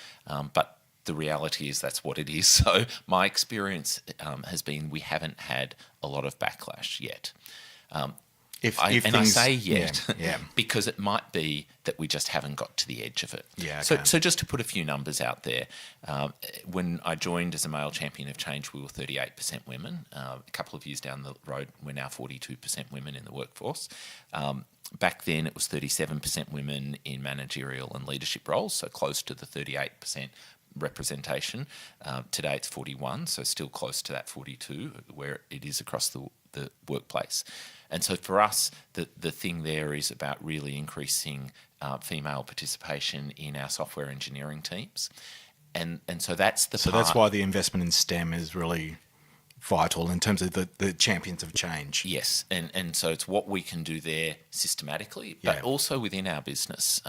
but the reality is that's what it is. So my experience has been we haven't had a lot of backlash yet. I say yet yeah. because it might be that we just haven't got to the edge of it. Yeah, So, okay. so just to put a few numbers out there, when I joined as a male champion of change, we were 38% women. A couple of years down the road, we're now 42% women in the workforce. Back then, it was 37% women in managerial and leadership roles, so close to the 38% representation. Today, it's 41, so still close to that 42, where it is across the workplace. And so for us, the thing there is about really increasing female participation in our software engineering teams. And so that's the So part. that's why the investment in STEM is really vital in terms of the champions of change. Yes, and so it's what we can do there systematically, but Yeah. also within our business.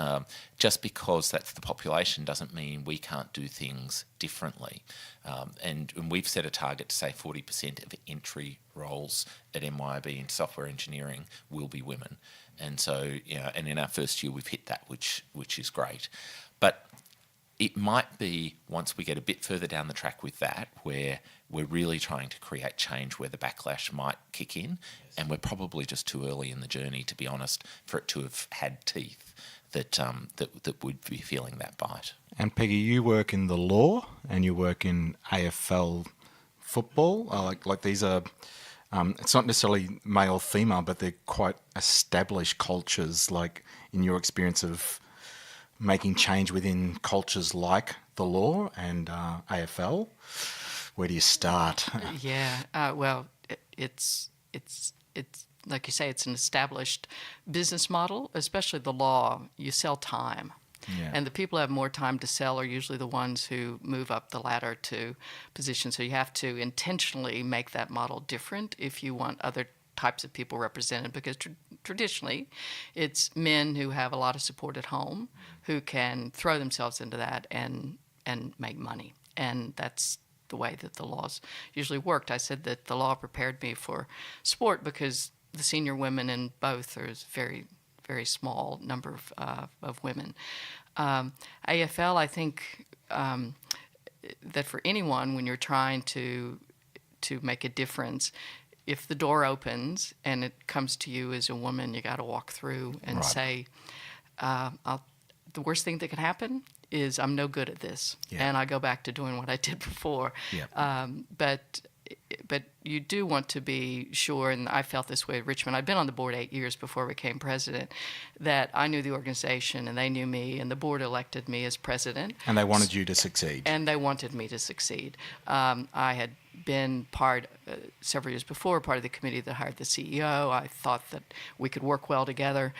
Just because that's the population doesn't mean we can't do things differently. And we've set a target to say 40% of entry roles at MYOB in software engineering will be women. And so, and in our first year we've hit that, which is great. But it might be once we get a bit further down the track with that, where we're really trying to create change where the backlash might kick in, and we're probably just too early in the journey, to be honest, for it to have had teeth that would be feeling that bite. And Peggy, you work in the law and you work in AFL football. Like these are, it's not necessarily male, female, but they're quite established cultures. Like in your experience of making change within cultures like the law and AFL, where do you start? Yeah, well, it's like you say, it's an established business model, especially the law. You sell time. Yeah. And the people who have more time to sell are usually the ones who move up the ladder to positions. So you have to intentionally make that model different if you want other types of people represented, because traditionally it's men who have a lot of support at home who can throw themselves into that and make money. And that's the way that the laws usually worked. I said that the law prepared me for sport because the senior women in both, there's very, very small number of women. AFL, I think that for anyone, when you're trying to make a difference, if the door opens and it comes to you as a woman, you got to walk through and Right. say, the worst thing that could happen is I'm no good at this, Yeah. and I go back to doing what I did before. Yeah. But you do want to be sure, and I felt this way at Richmond. I'd been on the board 8 years before I became president, that I knew the organization and they knew me, and the board elected me as president. And they wanted you to succeed. And they wanted me to succeed. I had been several years before, part of the committee that hired the CEO. I thought that we could work well together.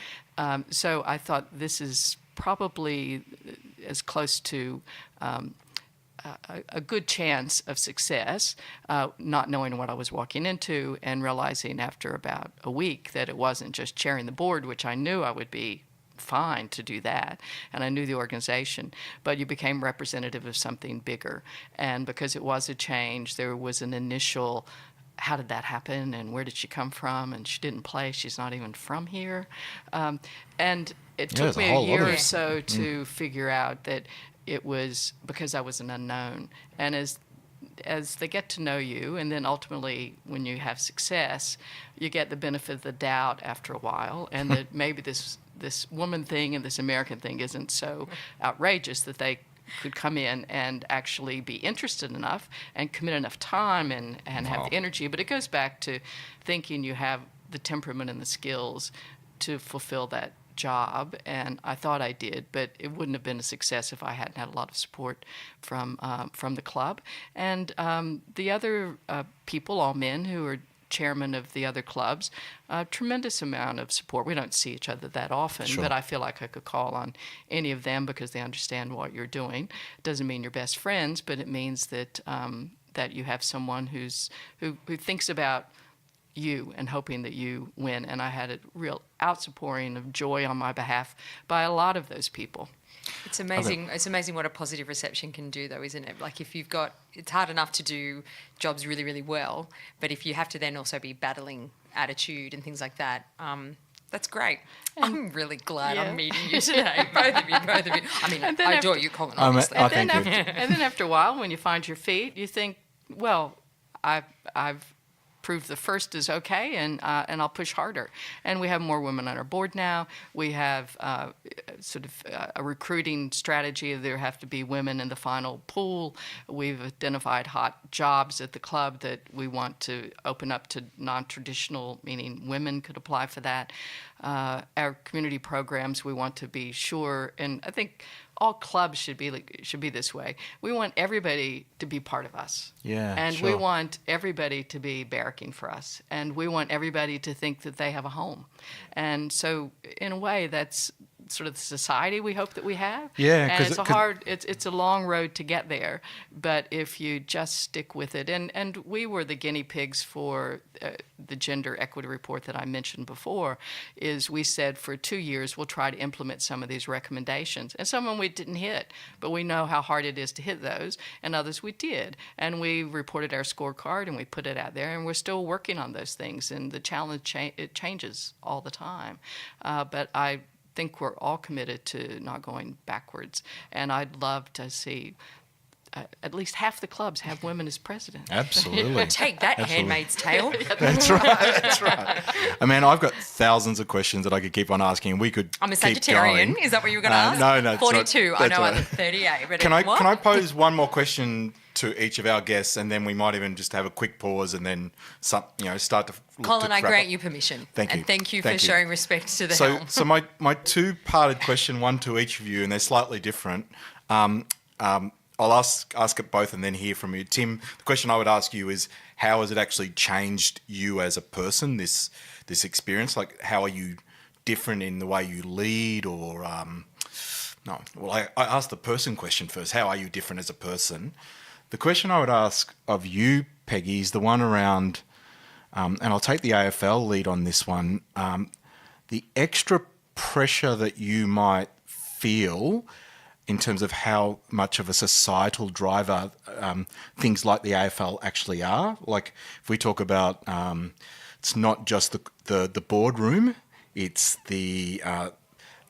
So I thought this is probably, as close to a good chance of success, not knowing what I was walking into and realizing after about a week that it wasn't just chairing the board, which I knew I would be fine to do that, and I knew the organization, but you became representative of something bigger. And because it was a change, there was an initial, how did that happen, and where did she come from, and she didn't play, she's not even from here. And it took me a year or so to figure out that it was because I was an unknown. And as they get to know you, and then ultimately when you have success, you get the benefit of the doubt after a while, and that maybe this woman thing and this American thing isn't so outrageous that they could come in and actually be interested enough and commit enough time and have the energy. But it goes back to thinking you have the temperament and the skills to fulfill that job, and I thought I did, but it wouldn't have been a success if I hadn't had a lot of support from the club. And the other people, all men who are chairman of the other clubs, a tremendous amount of support. We don't see each other that often, but I feel like I could call on any of them because they understand what you're doing. It doesn't mean you're best friends, but it means that that you have someone who thinks about you and hoping that you win. And I had a real outpouring of joy on my behalf by a lot of those people. It's amazing. It's amazing what a positive reception can do, though, isn't it? Like, if you've got, it's hard enough to do jobs really, really well, but if you have to then also be battling attitude and things like that, that's great. I'm really glad I'm meeting you today, both of you. I mean, I adore you, Colin, obviously. And then after a while, when you find your feet, you think, well, I've proved the first is okay, and I'll push harder. And we have more women on our board now. We have sort of a recruiting strategy. There have to be women in the final pool. We've identified hot jobs at the club that we want to open up to non-traditional, meaning women could apply for that. Our community programs, we want to be sure, and I think all clubs should be this way. We want everybody to be part of us. And we want everybody to be barracking for us. And we want everybody to think that they have a home. And so, in a way, that's sort of the society we hope that we have. And it's a long road to get there, but if you just stick with it, and we were the guinea pigs for the gender equity report that I mentioned before, is we said for 2 years we'll try to implement some of these recommendations, and some of them we didn't hit, but we know how hard it is to hit those, and others we did, and we reported our scorecard and we put it out there, and we're still working on those things, and the challenge it changes all the time, but I think we're all committed to not going backwards, and I'd love to see at least half the clubs have women as president. Absolutely. Take that, Handmaid's Tale. That's right. I mean, I've got thousands of questions that I could keep on asking, and we could I'm a Sagittarian. Keep going. Is that what you were going to ask? No. 42. I know right. I'm 38. But Can I pose one more question to each of our guests, and then we might even just have a quick pause and then start to Colin, I grant you permission. Thank you. And thank you for showing respect to the helm. So my two-parted question, one to each of you, and they're slightly different. I'll ask it both and then hear from you. Tim, the question I would ask you is, how has it actually changed you as a person, this experience? Like, how are you different in the way you lead, or... I asked the person question first. How are you different as a person? The question I would ask of you, Peggy, is the one around, and I'll take the AFL lead on this one, the extra pressure that you might feel in terms of how much of a societal driver things like the AFL actually are. Like, if we talk about, it's not just the boardroom, it's the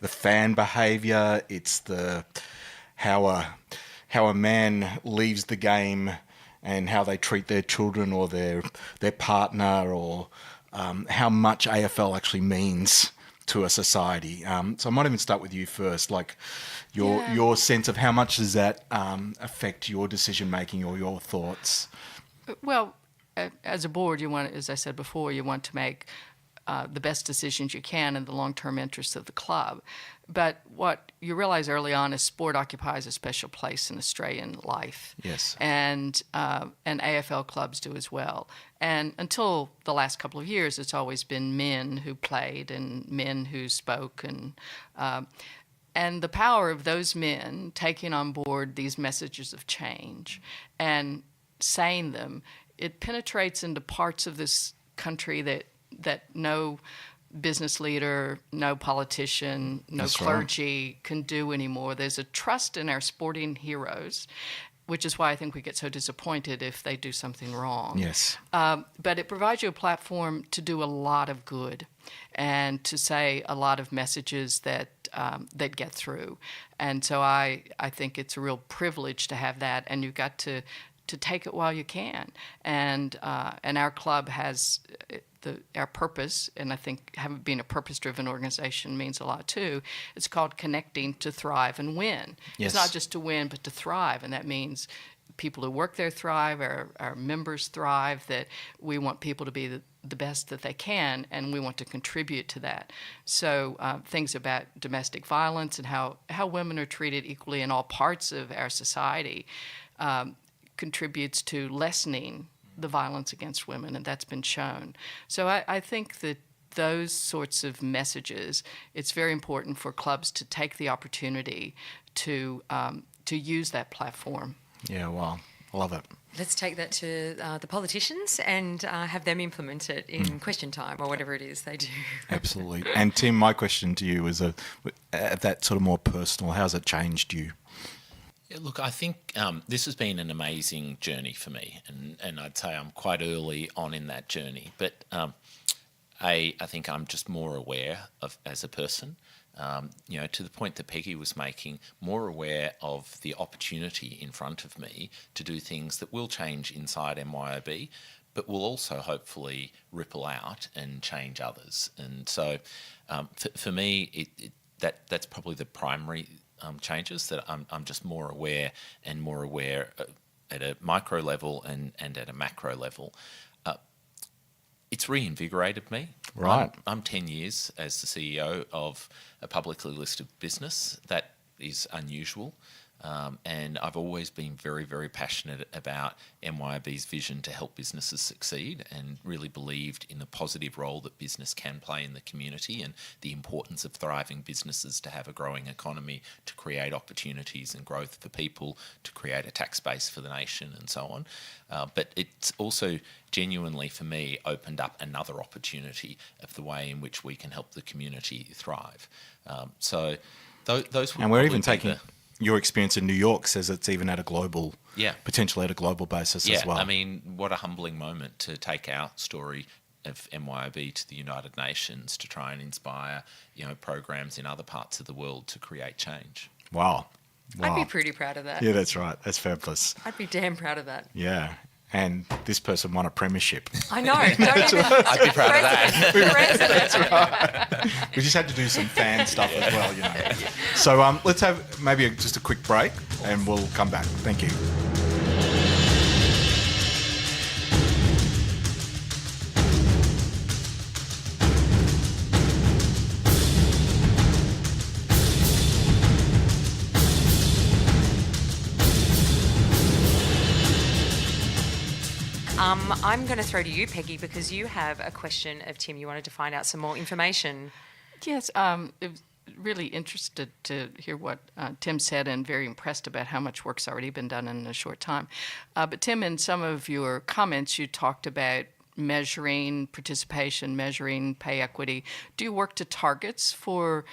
fan behaviour, it's how a man leaves the game and how they treat their children or their partner, or how much AFL actually means to a society. So I might even start with you first, like your sense of how much does that affect your decision making or your thoughts? Well, as a board, you want, as I said before, you want to make the best decisions you can in the long-term interests of the club. But what you realize early on is sport occupies a special place in Australian life. Yes. And AFL clubs do as well. And until the last couple of years, it's always been men who played and men who spoke. And the power of those men taking on board these messages of change and saying them, it penetrates into parts of this country that no business leader, no politician, no That's clergy can do anymore. There's a trust in our sporting heroes, which is why I think we get so disappointed if they do something wrong. Yes. But it provides you a platform to do a lot of good and to say a lot of messages that get through. And so I think it's a real privilege to have that, and you've got to take it while you can. And our club has our purpose, and I think being a purpose-driven organization means a lot too. It's called Connecting to Thrive and Win. Yes. It's not just to win, but to thrive, and that means people who work there thrive, our members thrive, that we want people to be the best that they can, and we want to contribute to that. So things about domestic violence and how women are treated equally in all parts of our society contributes to lessening the violence against women, and that's been shown. So I think that those sorts of messages, it's very important for clubs to take the opportunity to use that platform. Yeah, wow. I love it. Let's take that to the politicians and have them implement it in question time or whatever it is they do. Absolutely. And Tim, my question to you is at that sort of more personal, how's it changed you? Yeah, look, I think this has been an amazing journey for me, and I'd say I'm quite early on in that journey. But I think I'm just more aware of as a person, to the point that Peggy was making, more aware of the opportunity in front of me to do things that will change inside MYOB, but will also hopefully ripple out and change others. And so for me, that's probably the primary changes, that I'm just more aware at a micro level and at a macro level. It's reinvigorated me. Right. I'm 10 years as the CEO of a publicly listed business. That is unusual. And I've always been very, very passionate about MYOB's vision to help businesses succeed, and really believed in the positive role that business can play in the community, and the importance of thriving businesses to have a growing economy, to create opportunities and growth for people, to create a tax base for the nation, and so on. But it's also genuinely, for me, opened up another opportunity of the way in which we can help the community thrive. So those would, and we're even probably be taking your experience in New York says it's even at a global, potentially at a global basis as well. I mean, what a humbling moment to take our story of MYOB to the United Nations to try and inspire, programs in other parts of the world to create change. Wow. I'd be pretty proud of that. Yeah, that's right. That's fabulous. I'd be damn proud of that. Yeah. And this person won a premiership. I know. I'd be proud of that. That's right. We just had to do some fan stuff as well, So let's have maybe just a quick break and we'll come back. Thank you. I'm going to throw to you, Peggy, because you have a question of Tim. You wanted to find out some more information. Yes, I was really interested to hear what Tim said, and very impressed about how much work's already been done in a short time. But Tim, in some of your comments, you talked about measuring participation, measuring pay equity. Do you work to targets for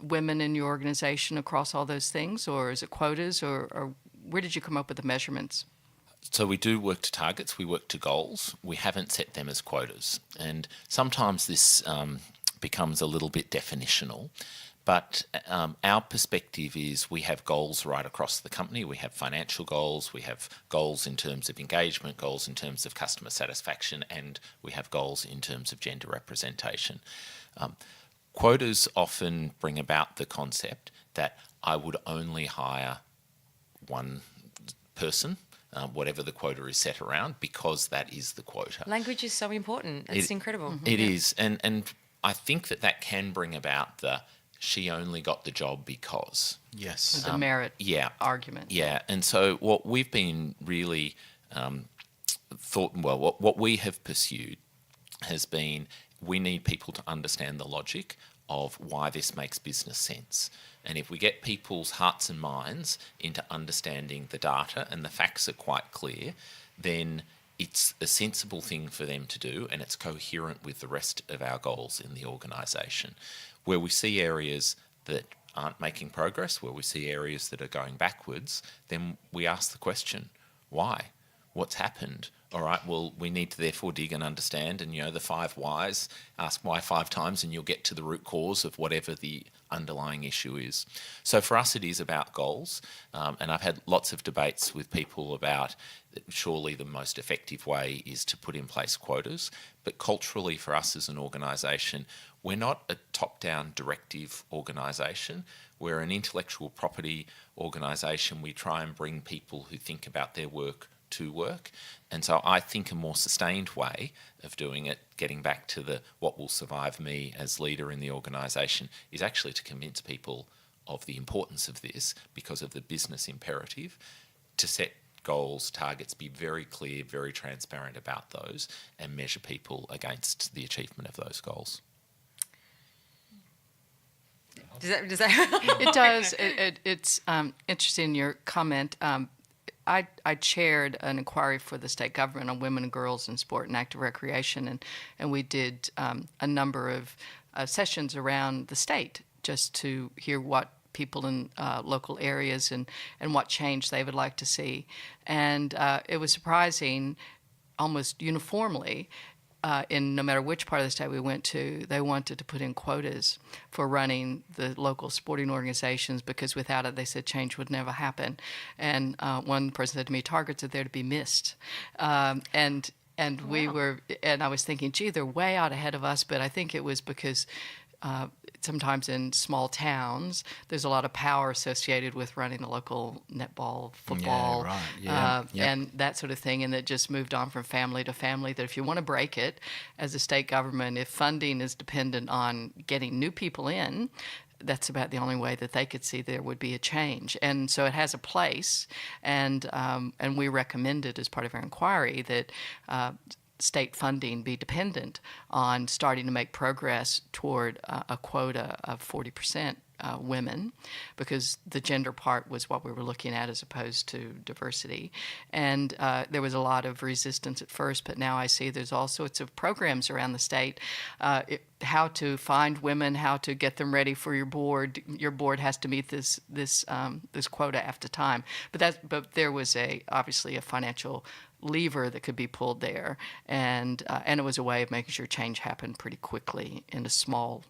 women in your organization across all those things, or is it quotas, or where did you come up with the measurements? So we do work to targets, we work to goals. We haven't set them as quotas. And sometimes this becomes a little bit definitional. But our perspective is we have goals right across the company. We have financial goals, we have goals in terms of engagement, goals in terms of customer satisfaction, and we have goals in terms of gender representation. Quotas often bring about the concept that I would only hire one person, whatever the quota is set around, because that is the quota. Language is so important. It's incredible. It is. And I think that can bring about the she only got the job because. Yes. The merit argument. Yeah. And so what we've been really what we have pursued has been we need people to understand the logic of why this makes business sense. And if we get people's hearts and minds into understanding the data and the facts are quite clear, then it's a sensible thing for them to do, and it's coherent with the rest of our goals in the organisation. Where we see areas that aren't making progress, where we see areas that are going backwards, then we ask the question, why? What's happened? All right, well, we need to therefore dig and understand, and the 5 whys, ask why 5 times and you'll get to the root cause of whatever the underlying issue is. So for us it is about goals, and I've had lots of debates with people about surely the most effective way is to put in place quotas, but culturally for us as an organisation, we're not a top-down directive organisation. We're an intellectual property organisation. We try and bring people who think about their work to work. And so I think a more sustained way of doing it, getting back to the what will survive me as leader in the organisation, is actually to convince people of the importance of this because of the business imperative, to set goals, targets, be very clear, very transparent about those, and measure people against the achievement of those goals. Does that It does. It's interesting, your comment. I chaired an inquiry for the state government on women and girls in sport and active recreation, and we did a number of sessions around the state just to hear what people in local areas and what change they would like to see. And it was surprising, almost uniformly, in no matter which part of the state we went to, they wanted to put in quotas for running the local sporting organizations, because without it, they said change would never happen. And one person said to me, targets are there to be missed. And we were, and I was thinking, gee, they're way out ahead of us, but I think it was because sometimes in small towns, there's a lot of power associated with running the local netball, football, and that sort of thing, and that just moved on from family to family, that if you want to break it as a state government, if funding is dependent on getting new people in, that's about the only way that they could see there would be a change. And so it has a place, and we recommended as part of our inquiry that state funding be dependent on starting to make progress toward a quota of 40% women, because the gender part was what we were looking at as opposed to diversity. And there was a lot of resistance at first, but now I see there's all sorts of programs around the state, how to find women, how to get them ready for your board. Your board has to meet this quota after time. But there was obviously a financial lever that could be pulled there, and it was a way of making sure change happened pretty quickly in a small.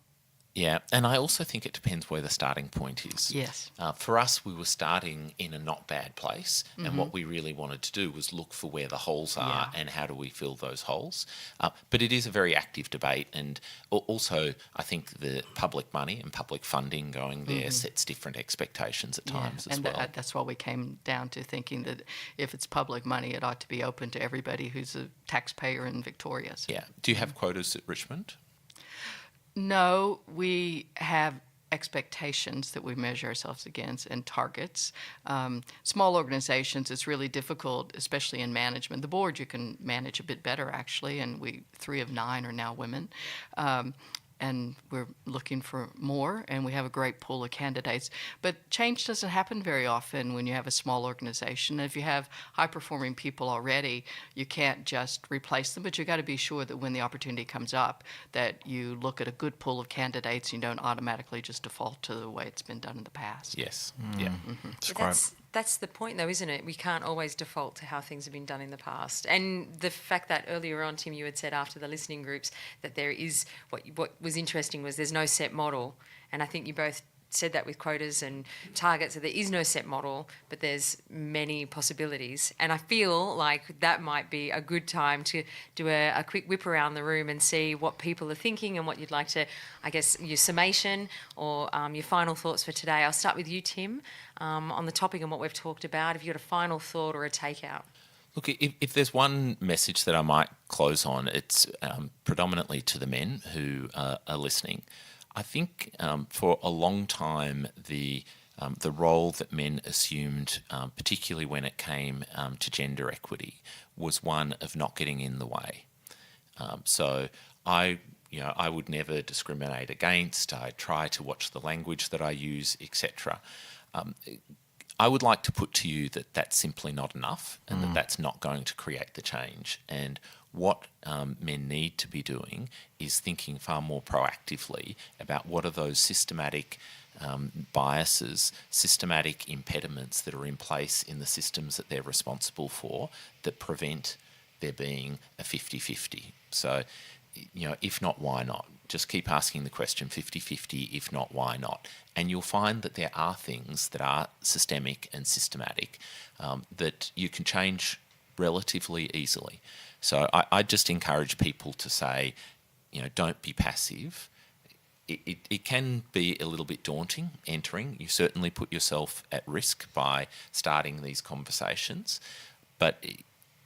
Yeah, and I also think it depends where the starting point is. Yes. For us, we were starting in a not bad place, and what we really wanted to do was look for where the holes are and how do we fill those holes. But it is a very active debate, and also I think the public money and public funding going there sets different expectations at times as well. And that's why we came down to thinking that if it's public money, it ought to be open to everybody who's a taxpayer in Victoria. So. Yeah. Do you have quotas at Richmond? No, we have expectations that we measure ourselves against and targets. Small organizations, it's really difficult, especially in management. The board you can manage a bit better, actually, and 3 of 9 are now women. And we're looking for more, and we have a great pool of candidates. But change doesn't happen very often when you have a small organization. If you have high-performing people already, you can't just replace them, but you've got to be sure that when the opportunity comes up, that you look at a good pool of candidates, you don't automatically just default to the way it's been done in the past. Yes. Yeah. That's the point, though, isn't it? We can't always default to how things have been done in the past. And the fact that earlier on, Tim, you had said after the listening groups that there is, what was interesting was there's no set model. And I think you both said that with quotas and targets, that there is no set model, but there's many possibilities. And I feel like that might be a good time to do a quick whip around the room and see what people are thinking and what you'd like to, I guess, your summation or your final thoughts for today. I'll start with you, Tim, on the topic and what we've talked about. If you've got a final thought or a takeout. Look, if there's one message that I might close on, it's predominantly to the men who are listening. I think for a long time the role that men assumed, particularly when it came to gender equity, was one of not getting in the way. So I I would never discriminate against. I try to watch the language that I use, etc. I would like to put to you that that's simply not enough, and that that's not going to create the change. And what men need to be doing is thinking far more proactively about what are those systematic biases, systematic impediments that are in place in the systems that they're responsible for that prevent there being a 50-50. So, if not, why not? Just keep asking the question 50-50, if not, why not? And you'll find that there are things that are systemic and systematic that you can change relatively easily. So I just encourage people to say, don't be passive. It can be a little bit daunting entering. You certainly put yourself at risk by starting these conversations. But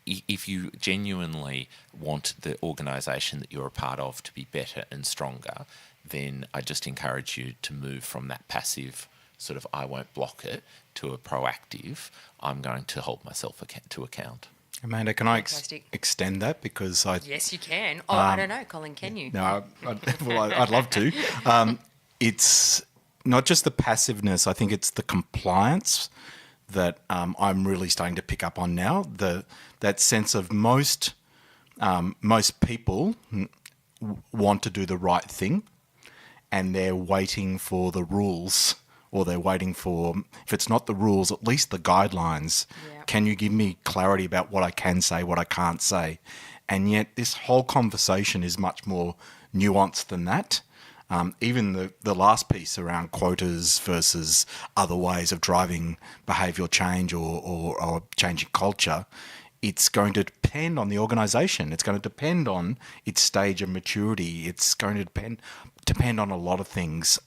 if you genuinely want the organisation that you're a part of to be better and stronger, then I just encourage you to move from that passive sort of I won't block it to a proactive I'm going to hold myself to account. Amanda, can I Fantastic. extend that? Because Yes, you can. Oh, I don't know, Colin, can you? No, I'd love to. It's not just the passiveness. I think it's the compliance that I'm really starting to pick up on now. That sense of most people want to do the right thing, and they're waiting for the rules, or they're waiting for, if it's not the rules, at least the guidelines. Yeah. Can you give me clarity about what I can say, what I can't say? And yet this whole conversation is much more nuanced than that. Even the last piece around quotas versus other ways of driving behavioural change or changing culture, it's going to depend on the organisation. It's going to depend on its stage of maturity. It's going to depend on a lot of things.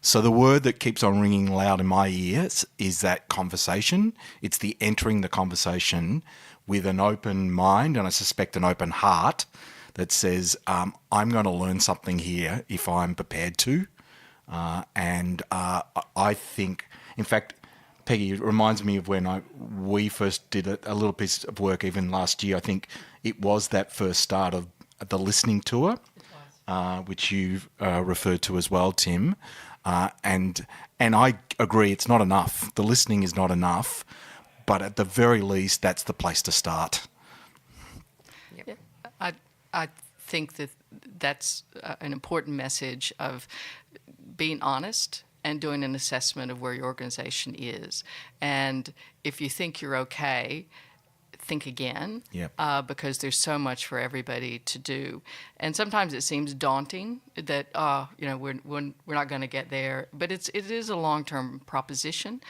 So the word that keeps on ringing loud in my ears is that conversation. It's the entering the conversation with an open mind, and I suspect an open heart, that says, I'm going to learn something here if I'm prepared to. And I think, in fact, Peggy, it reminds me of when we first did a little piece of work even last year. I think it was that first start of the listening tour, which you referred to as well, Tim. And I agree, it's not enough. The listening is not enough, but at the very least, that's the place to start. Yep. I think that's an important message of being honest and doing an assessment of where your organization is. And if you think you're okay, think again. Yep. Because there's so much for everybody to do. And sometimes it seems daunting that, we're not going to get there. But it is a long-term proposition.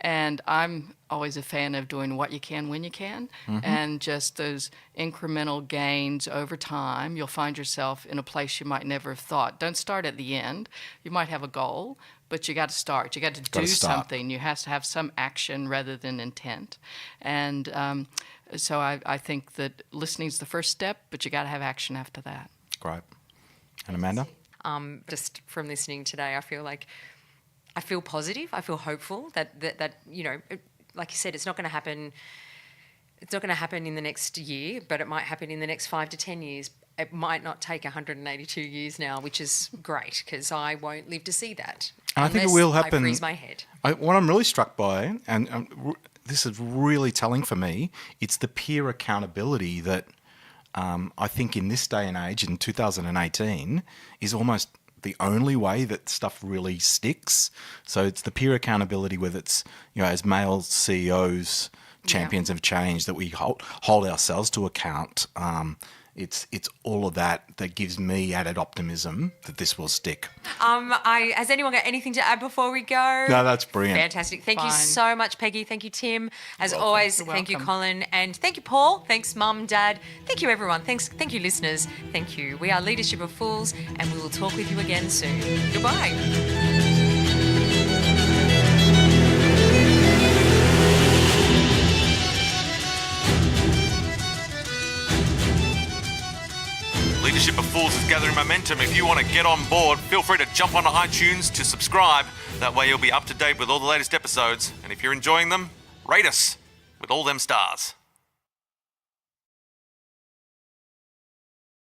And I'm always a fan of doing what you can when you can, and just those incremental gains over time. You'll find yourself in a place you might never have thought. Don't start at the end. You might have a goal, but you got to start. You got to do something. You have to have some action rather than intent. And so I think that listening is the first step, but you got to have action after that. Great. And Amanda? Just from listening today, I feel positive. I feel hopeful that like you said, it's not going to happen. It's not going to happen in the next year, but it might happen in the next 5 to 10 years. It might not take 182 years now, which is great because I won't live to see that. And I think it will happen. I freeze my head. What I'm really struck by, and this is really telling for me, it's the peer accountability that I think in this day and age, in 2018, is almost the only way that stuff really sticks. So it's the peer accountability, whether it's, as male CEOs, champions of change, that we hold ourselves to account. It's all of that gives me added optimism that this will stick. Has anyone got anything to add before we go? No, that's brilliant. Fantastic. Thank you Fine. so much, Peggy. Thank you, Tim. As You're welcome. always, You're thank you, welcome. Colin. And thank you, Paul. Thanks, Mum, Dad. Thank you, everyone. Thank you, listeners. Thank you. We are Leadership of Fools, and we will talk with you again soon. Goodbye. Leadership of Fools is gathering momentum. If you want to get on board, feel free to jump onto iTunes to subscribe. That way you'll be up to date with all the latest episodes. And if you're enjoying them, rate us with all them stars.